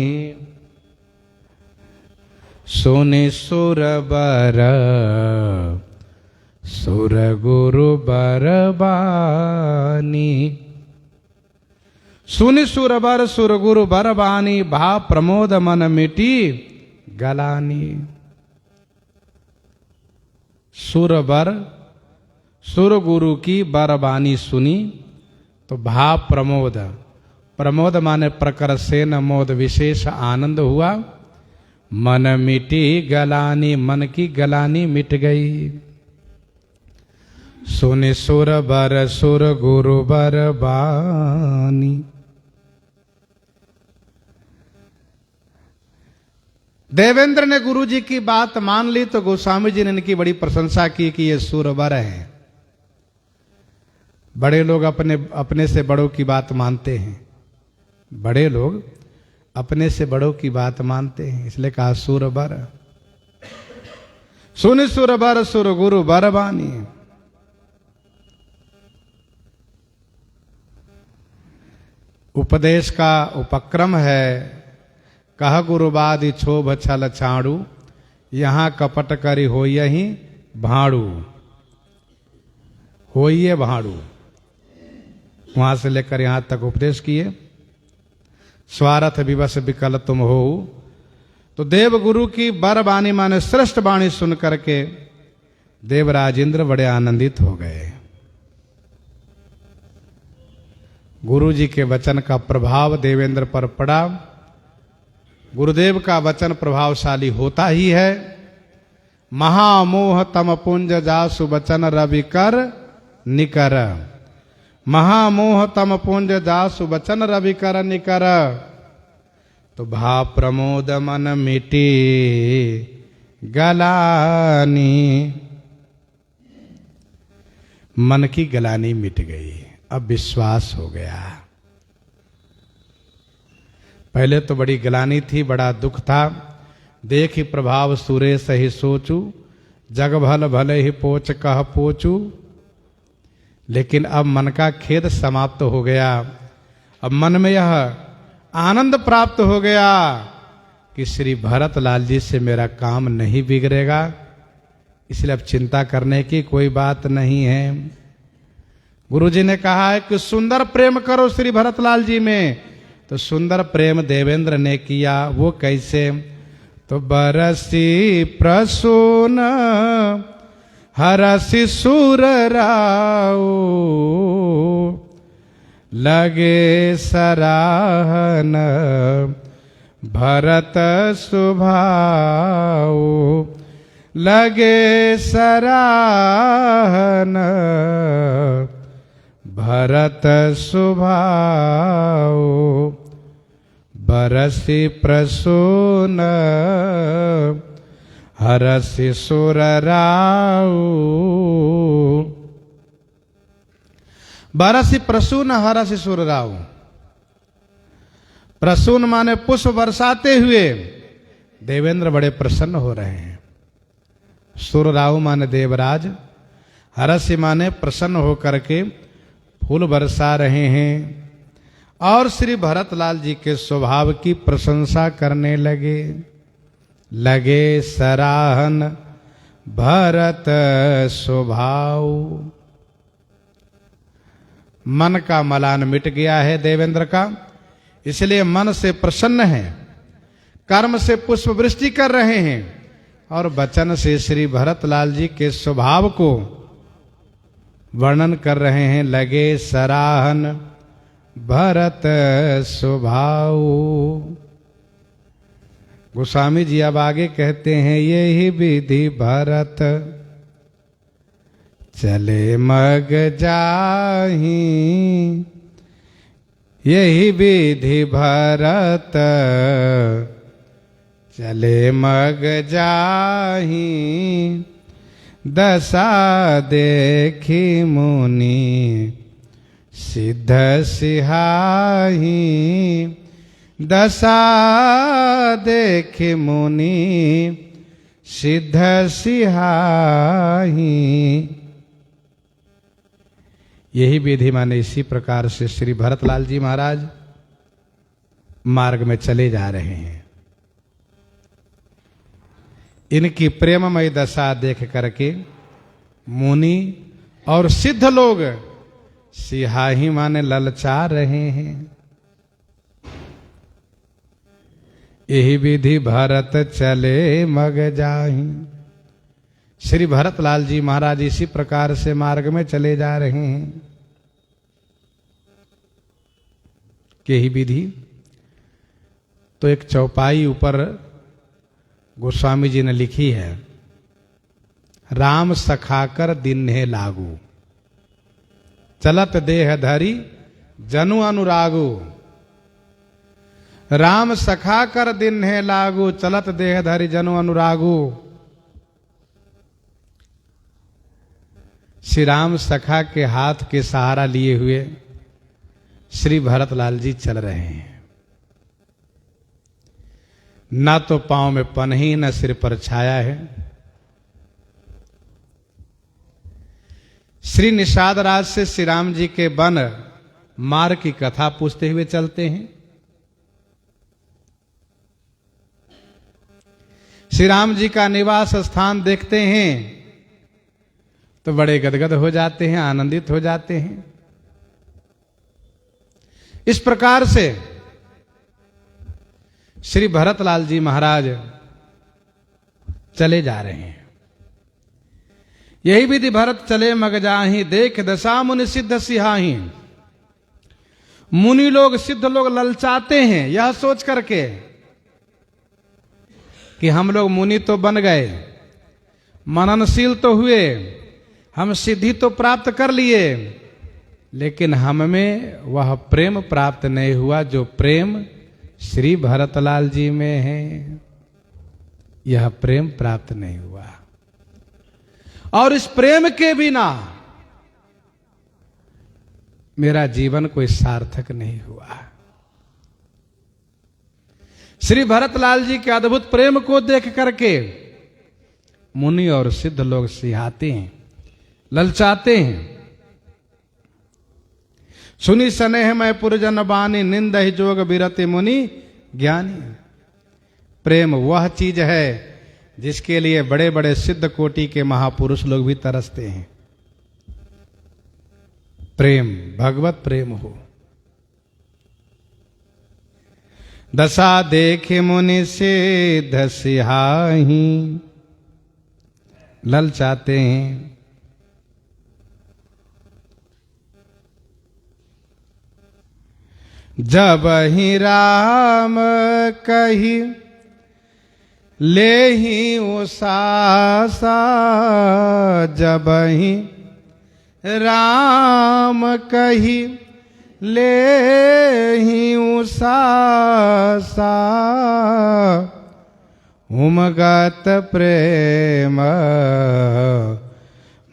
A: सुनि सुर बर सुर गुरु बरबानी, सुनि सुर बर सुर गुरु बरबानी, भा प्रमोद मन मिटी गलानी। सुर बर सुर गुरु की बरबानी सुनी तो भाव प्रमोद, प्रमोद माने प्रकर से न मोद, विशेष आनंद हुआ। मन मिटी गलानी, मन की गलानी मिट गई। सुनि सुर बर सुर गुरु बर बानी। देवेंद्र ने गुरु जी की बात मान ली तो गोस्वामी जी ने इनकी बड़ी प्रशंसा की कि ये सुरवर हैं। बड़े लोग अपने से बड़ों की बात मानते हैं, बड़े लोग अपने से बड़ों की बात मानते हैं, इसलिए कहा सुरवर। सुन सुरवर सुर गुरु बरबानी। उपदेश का उपक्रम है। कह गुरुबादि क्षोभ छल छाड़ू, यहाँ कपट करी हो यही भाड़ू, होइए भाड़ू। वहां से लेकर यहां तक उपदेश किए। स्वार्थ विवश विकल तुम हो। तो देव गुरु की बर वाणी माने श्रेष्ठ वाणी सुन करके देवराज इंद्र बड़े आनंदित हो गए। गुरु जी के वचन का प्रभाव देवेंद्र पर पड़ा। गुरुदेव का वचन प्रभावशाली होता ही है। महामोह तम पुंज जासु वचन रवि कर निकर, महामोह तम पुंज जासु वचन रवि कर निकर। तो भाव प्रमोद मन मिटी गलानी, मन की गलानी मिट गई, अब विश्वास हो गया। पहले तो बड़ी गलानी थी, बड़ा दुख था। देख ही प्रभाव सुरे सही सोचू, जग भल भले ही पोच कह पोचू। लेकिन अब मन का खेद समाप्त हो गया। अब मन में यह आनंद प्राप्त हो गया कि श्री भरत लाल जी से मेरा काम नहीं बिगड़ेगा, इसलिए अब चिंता करने की कोई बात नहीं है। गुरु जी ने कहा है कि सुंदर प्रेम करो श्री भरत लाल जी में। तो सुंदर प्रेम देवेंद्र ने किया। वो कैसे? तो बरसी प्रसून हरसि सुर राऊ, लगे सराहन भरत सुभाऊ, लगे सराहन भरत सुभाऊ। बरसी प्रसून हरसि सुर राऊ, बरसी प्रसून हरसि सुर राऊ। प्रसून माने पुष्प बरसाते हुए देवेंद्र बड़े प्रसन्न हो रहे हैं। सुर राऊ माने देवराज, हरसि माने प्रसन्न होकर के फूल बरसा रहे हैं और श्री भरत लाल जी के स्वभाव की प्रशंसा करने लगे। लगे सराहन भरत स्वभाव। मन का मलान मिट गया है देवेंद्र का, इसलिए मन से प्रसन्न है। कर्म से पुष्प वृष्टि कर रहे हैं और वचन से श्री भरत लाल जी के स्वभाव को वर्णन कर रहे हैं। लगे सराहन भरत स्वभाव। गोस्वामी जी अब आगे कहते हैं, यही विधि भरत चले मग जाही, यही विधि भरत चले मग जाही। दशा देखी मुनि सिद्ध सिहाही, दशा देखी मुनि सिद्ध सिहाही। यही विधि माने इसी प्रकार से श्री भरतलाल जी महाराज मार्ग में चले जा रहे हैं। इनकी प्रेममय दशा देख करके मुनि और सिद्ध लोग सिहाही माने ललचा रहे हैं। यही विधि भरत चले मग जाही। श्री भरतलाल जी महाराज इसी प्रकार से मार्ग में चले जा रहे हैं। यही विधि तो एक चौपाई ऊपर गोस्वामी जी ने लिखी है, राम सखाकर दिन्हे लागू, चलत देह धरी जनु अनुरागु। राम सखाकर दिन्हे लागू, चलत देह धरी जनु अनुरागु। श्री राम सखा के हाथ के सहारा लिए हुए श्री भरतलाल जी चल रहे हैं। ना तो पांव में पनही न सिर पर छाया है। श्री निषाद राज से श्री राम जी के वन मार्ग की कथा पूछते हुए चलते हैं। श्री राम जी का निवास स्थान देखते हैं तो बड़े गदगद हो जाते हैं, आनंदित हो जाते हैं। इस प्रकार से श्री भरतलाल जी महाराज चले जा रहे हैं। यही विधि भरत चले मग जाहि, देख दशा मुनि सिद्ध सिहाही। मुनि लोग, सिद्ध लोग ललचाते हैं यह सोच करके कि हम लोग मुनि तो बन गए, मननशील तो हुए, हम सिद्धि तो प्राप्त कर लिए, लेकिन हम में वह प्रेम प्राप्त नहीं हुआ जो प्रेम श्री भरतलाल जी में है। यह प्रेम प्राप्त नहीं हुआ और इस प्रेम के बिना मेरा जीवन कोई सार्थक नहीं हुआ। श्री भरतलाल जी के अद्भुत प्रेम को देख करके मुनि और सिद्ध लोग सिहाते हैं, ललचाते हैं। सुनी स्नेह मैं पुरजन बानी, निंद ही जोग बिरति मुनि ज्ञानी। प्रेम वह चीज है जिसके लिए बड़े बड़े सिद्ध कोटि के महापुरुष लोग भी तरसते हैं। प्रेम, भगवत प्रेम हो। दशा देखे मुनि सिद्ध सिहाही, ललचाते हैं। जब ही राम कही ले ही उसासा, जब ही राम कही ले ही उसासा, उमगत प्रेम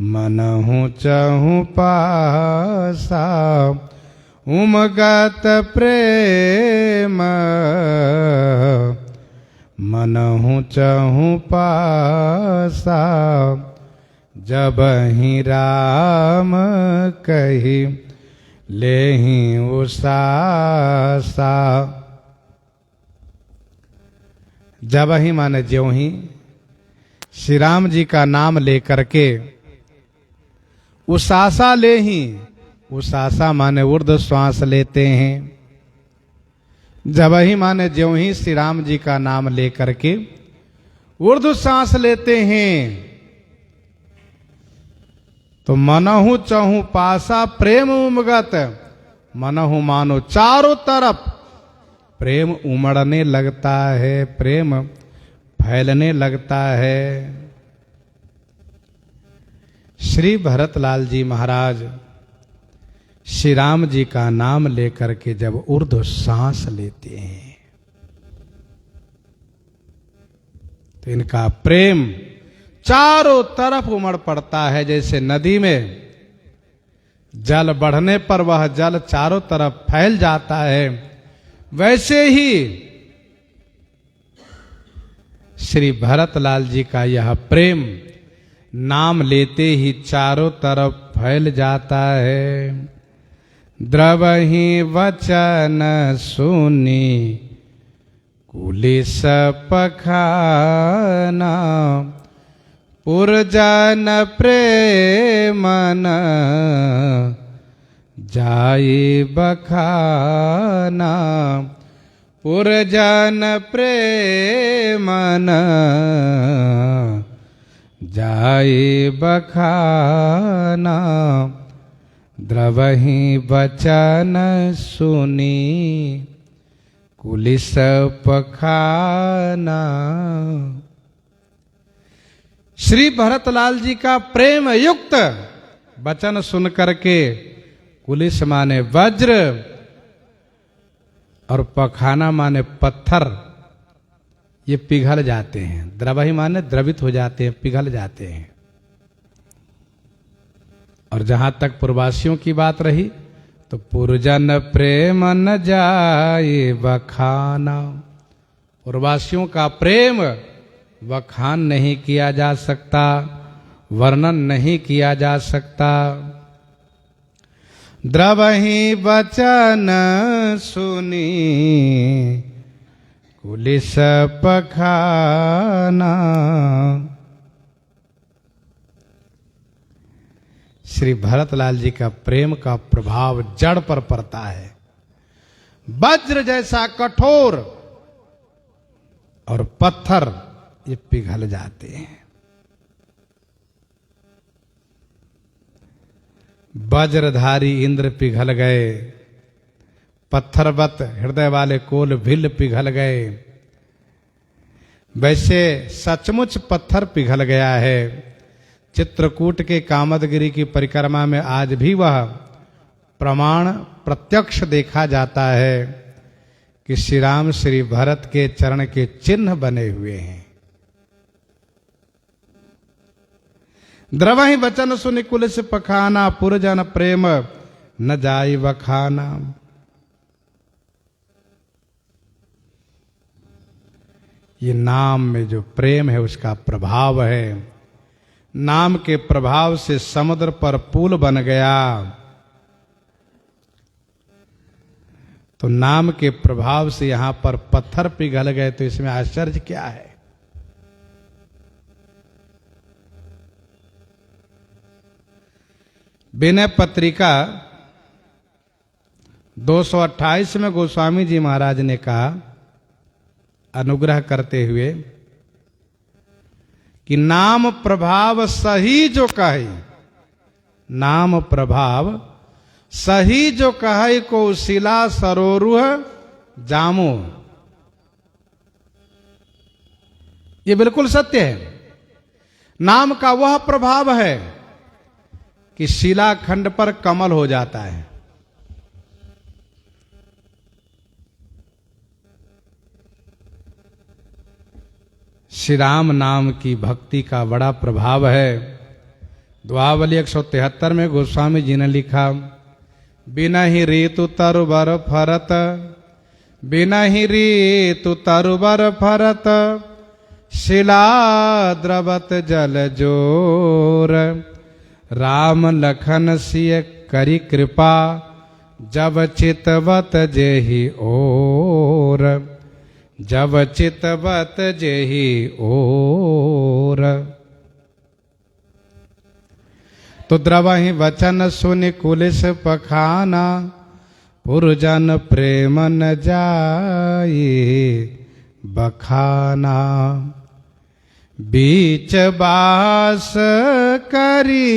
A: मनहु चहु पासा। उमगत प्रेम मनहु चहु पासा, जब ही राम कही लेहि उसासा। जब ही माने ज्यों ही श्री राम जी का नाम लेकर के उसासा ले ही, उसासा माने ऊर्ध्व श्वास लेते हैं। जब ही माने ज्यों ही श्री राम जी का नाम लेकर के ऊर्ध्व सांस लेते हैं तो मनहु चहु पासा प्रेम उमगत। मनहु मानो चारों तरफ प्रेम उमड़ने लगता है, प्रेम फैलने लगता है। श्री भरतलाल जी महाराज श्री राम जी का नाम लेकर के जब ऊर्ध्व सांस लेते हैं तो इनका प्रेम चारों तरफ उमड़ पड़ता है। जैसे नदी में जल बढ़ने पर वह जल चारों तरफ फैल जाता है, वैसे ही श्री भरतलाल जी का यह प्रेम नाम लेते ही चारों तरफ फैल जाता है। द्रवहि वचन सुनी कुलिस पखाना, पुरजन प्रेमन जाई बखाना। पुरजन प्रेमन जाई बखाना, द्रवहि वचन सुनी कुलिस पखाना। श्री भरतलाल जी का प्रेम युक्त वचन सुन करके कुलिस माने वज्र और पखाना माने पत्थर, ये पिघल जाते हैं। द्रवहि माने द्रवित हो जाते हैं, पिघल जाते हैं। और जहां तक पूर्ववासियों की बात रही तो पुरजन प्रेम न जाए बखाना। पूर्ववासियों का प्रेम बखान नहीं किया जा सकता, वर्णन नहीं किया जा सकता। द्रवहि बचन सुनी कुलिस पखाना। श्री भरतलाल जी का प्रेम का प्रभाव जड़ पर पड़ता है, वज्र जैसा कठोर, और पत्थर ये पिघल जाते हैं। वज्रधारी इंद्र पिघल गए, पत्थरवत हृदय वाले कोल भिल पिघल गए। वैसे सचमुच पत्थर पिघल गया है। चित्रकूट के कामदगिरी की परिक्रमा में आज भी वह प्रमाण प्रत्यक्ष देखा जाता है कि श्री राम श्री भरत के चरण के चिन्ह बने हुए हैं। द्रवहि बचन सुनि कुलिस पखाना, पुरजन प्रेम न जाई बखाना। ये नाम में जो प्रेम है उसका प्रभाव है। नाम के प्रभाव से समुद्र पर पुल बन गया, तो नाम के प्रभाव से यहां पर पत्थर पिघल गए, तो इसमें आश्चर्य क्या है। विनय पत्रिका 228 में गोस्वामी जी महाराज ने कहा, अनुग्रह करते हुए, कि नाम प्रभाव सही जो कहे, नाम प्रभाव सही जो कहे को शिला सरोरुह जामो। ये बिल्कुल सत्य है। नाम का वह प्रभाव है कि शिलाखंड पर कमल हो जाता है। श्री राम नाम की भक्ति का बड़ा प्रभाव है। दुआवली 173 में गोस्वामी जी ने लिखा, बिनहि ऋतु तरुबर फरत, बिनहि ऋतु तरुबर फरत, शिला द्रवत जल जोर। राम लखन सिय करी कृपा, जब चितवत जेहि ओर, जब चितवत जेहि ओर। तो द्रवहि वचन सुनि कुलिस पखाना, पुरजन प्रेम न जाई बखाना। बीच बास करी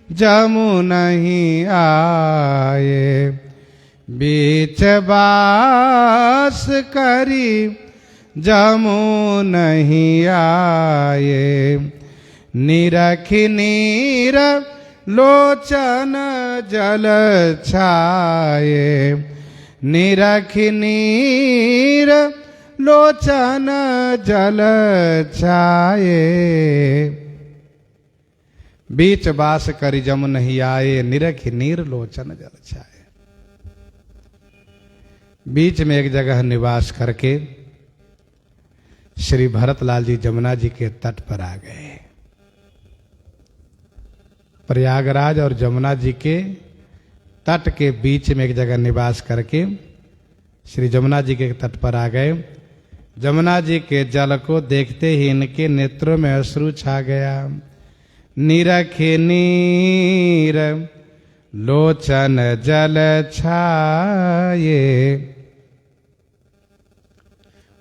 A: जमु नहीं आए, बीच बास करी जमु नहीं आए। निरखि नीर लोचन जल छाए, निरखि नीर लोचन जल छाए। बीच बास करी जम नहीं आए, निरखि नीर लोचन जल छाए। बीच में एक जगह निवास करके श्री भरतलाल जी जमुना जी के तट पर आ गए। प्रयागराज और जमुना जी के तट के बीच में एक जगह निवास करके श्री जमुना जी के तट पर आ गए। जमुना जी के जल को देखते ही इनके नेत्रों में अश्रु छा गया। निरखे नीर लोचन जल छाये।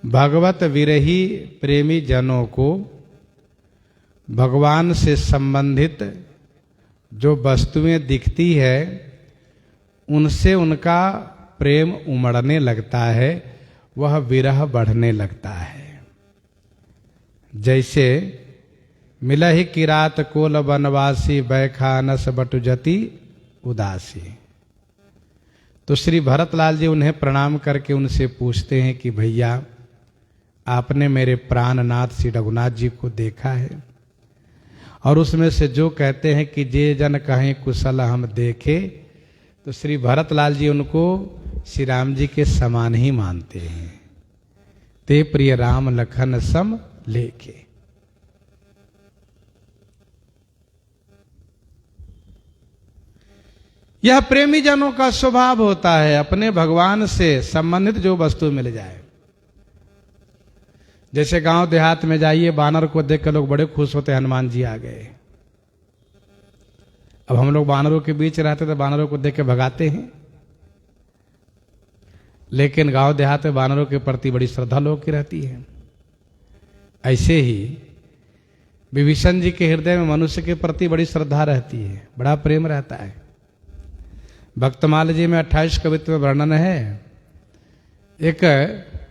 A: भगवत विरही प्रेमी जनों को भगवान से संबंधित जो वस्तुएं दिखती है उनसे उनका प्रेम उमड़ने लगता है, वह विरह बढ़ने लगता है। जैसे मिलहि किरात कोल बनवासी, बैखानस बटुजति उदासी। तो श्री भरतलाल जी उन्हें प्रणाम करके उनसे पूछते हैं कि भैया आपने मेरे प्राणनाथ श्री रघुनाथ जी को देखा है, और उसमें से जो कहते हैं कि जे जन कहें कुशल हम देखे, तो श्री भरतलाल जी उनको श्री राम जी के समान ही मानते हैं। ते प्रिय राम लखन सम लेके। यह प्रेमी जनों का स्वभाव होता है, अपने भगवान से संबंधित जो वस्तु मिल जाए। जैसे गांव देहात में जाइए, बानर को देख कर लोग बड़े खुश होते हैं, हनुमान जी आ गए। अब हम लोग बानरों के बीच रहते तो बानरों को देख के भगाते हैं, लेकिन गांव देहात में बानरों के प्रति बड़ी श्रद्धा लोग की रहती है। ऐसे ही विभीषण जी के हृदय में मनुष्य के प्रति बड़ी श्रद्धा रहती है, बड़ा प्रेम रहता है। भक्तमाल जी में 28 कवित्व में वर्णन है, एक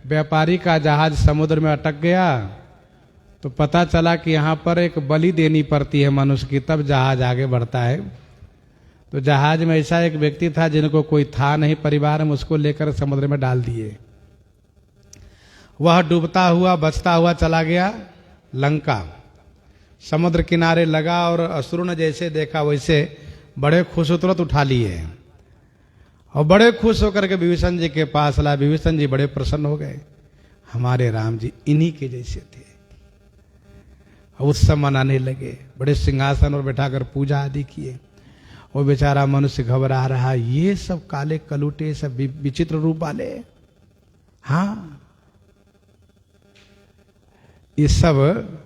A: व्यापारी का जहाज समुद्र में अटक गया तो पता चला कि यहाँ पर एक बलि देनी पड़ती है मनुष्य की, तब जहाज आगे बढ़ता है। तो जहाज में ऐसा एक व्यक्ति था जिनको कोई था नहीं परिवार में, उसको लेकर समुद्र में डाल दिए। वह डूबता हुआ बचता हुआ चला गया लंका। समुद्र किनारे लगा और असुरों ने जैसे देखा वैसे बड़े खुश तुरंत उठा लिए और बड़े खुश होकर के विभीषण जी के पास लाए। विभीषण जी बड़े प्रसन्न हो गए, हमारे राम जी इन्हीं के जैसे थे। उत्सव मनाने लगे, बड़े सिंहासन और बैठाकर पूजा आदि किए। वो बेचारा मनुष्य घबरा रहा, ये सब काले कलूटे सब विचित्र रूप वाले, हाँ ये सब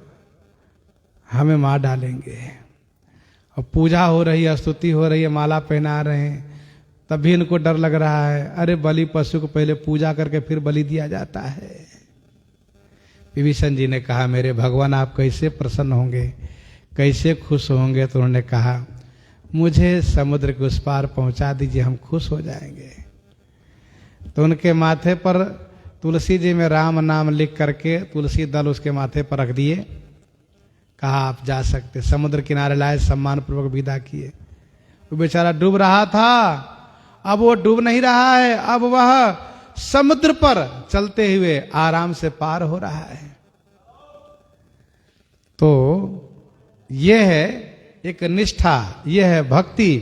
A: हमें मार डालेंगे। और पूजा हो रही है, स्तुति हो रही है, माला पहना रहे हैं, तब भी इनको डर लग रहा है। अरे बलि पशु को पहले पूजा करके फिर बलि दिया जाता है। विभीषण जी ने कहा, मेरे भगवान आप कैसे प्रसन्न होंगे, कैसे खुश होंगे? तो उन्होंने कहा, मुझे समुद्र के उस पार पहुंचा दीजिए, हम खुश हो जाएंगे। तो उनके माथे पर तुलसी जी में राम नाम लिख करके तुलसी दल उसके माथे पर रख दिए। कहा आप जा सकते। समुद्र किनारे लाए, सम्मान पूर्वक विदा किए। वो बेचारा डूब रहा था, अब वो डूब नहीं रहा है, अब वह समुद्र पर चलते हुए आराम से पार हो रहा है। तो यह है एक निष्ठा, यह है भक्ति।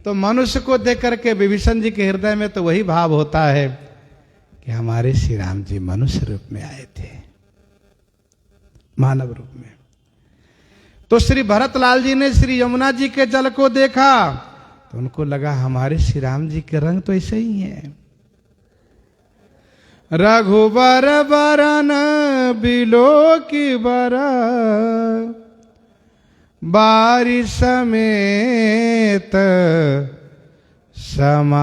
A: तो मनुष्य को देख करके विभीषण जी के हृदय में तो वही भाव होता है कि हमारे श्री राम जी मनुष्य रूप में आए थे, मानव रूप में। तो श्री भरतलाल जी ने श्री यमुना जी के जल को देखा तो उनको लगा हमारे श्री राम जी के रंग तो ऐसे ही हैं। रघुबर बरन बिलो की बरा बारी समेत समाज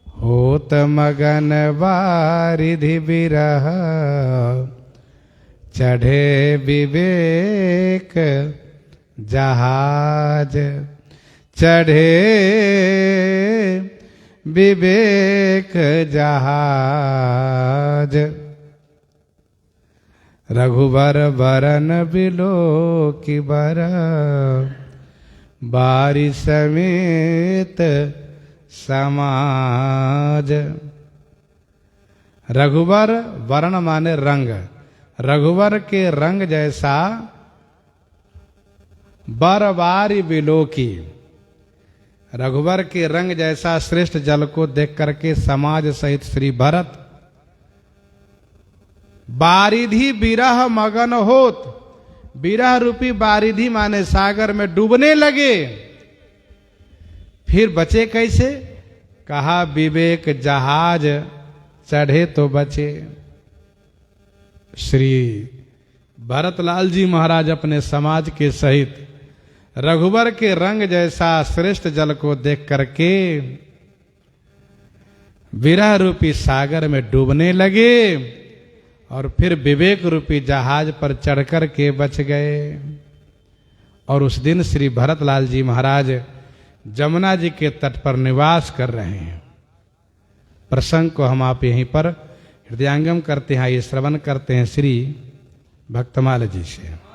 A: होत मगन बारिधि बिरह चढ़े विवेक जहाज चढ़े विवेक जहाज रघुबर बरन बिलो की बर बारी समेत समाज। रघुबर वर्ण माने रंग, रघुवर के रंग जैसा बरबारी बिलो की, रघुवर के रंग जैसा श्रेष्ठ जल को देख करके समाज सहित श्री भरत बारिधि बिरह मगन होत, बिरह रूपी बारिधि माने सागर में डूबने लगे। फिर बचे कैसे? कहा विवेक जहाज चढ़े तो बचे। श्री भरतलाल जी महाराज अपने समाज के सहित रघुवर के रंग जैसा श्रेष्ठ जल को देख करके विरह रूपी सागर में डूबने लगे और फिर विवेक रूपी जहाज पर चढ़कर के बच गए। और उस दिन श्री भरतलाल जी महाराज जमुना जी के तट पर निवास कर रहे हैं। प्रसंग को हम आप यहीं पर हृदयांगम करते हैं, ये श्रवण करते हैं श्री भक्तमाल जी से।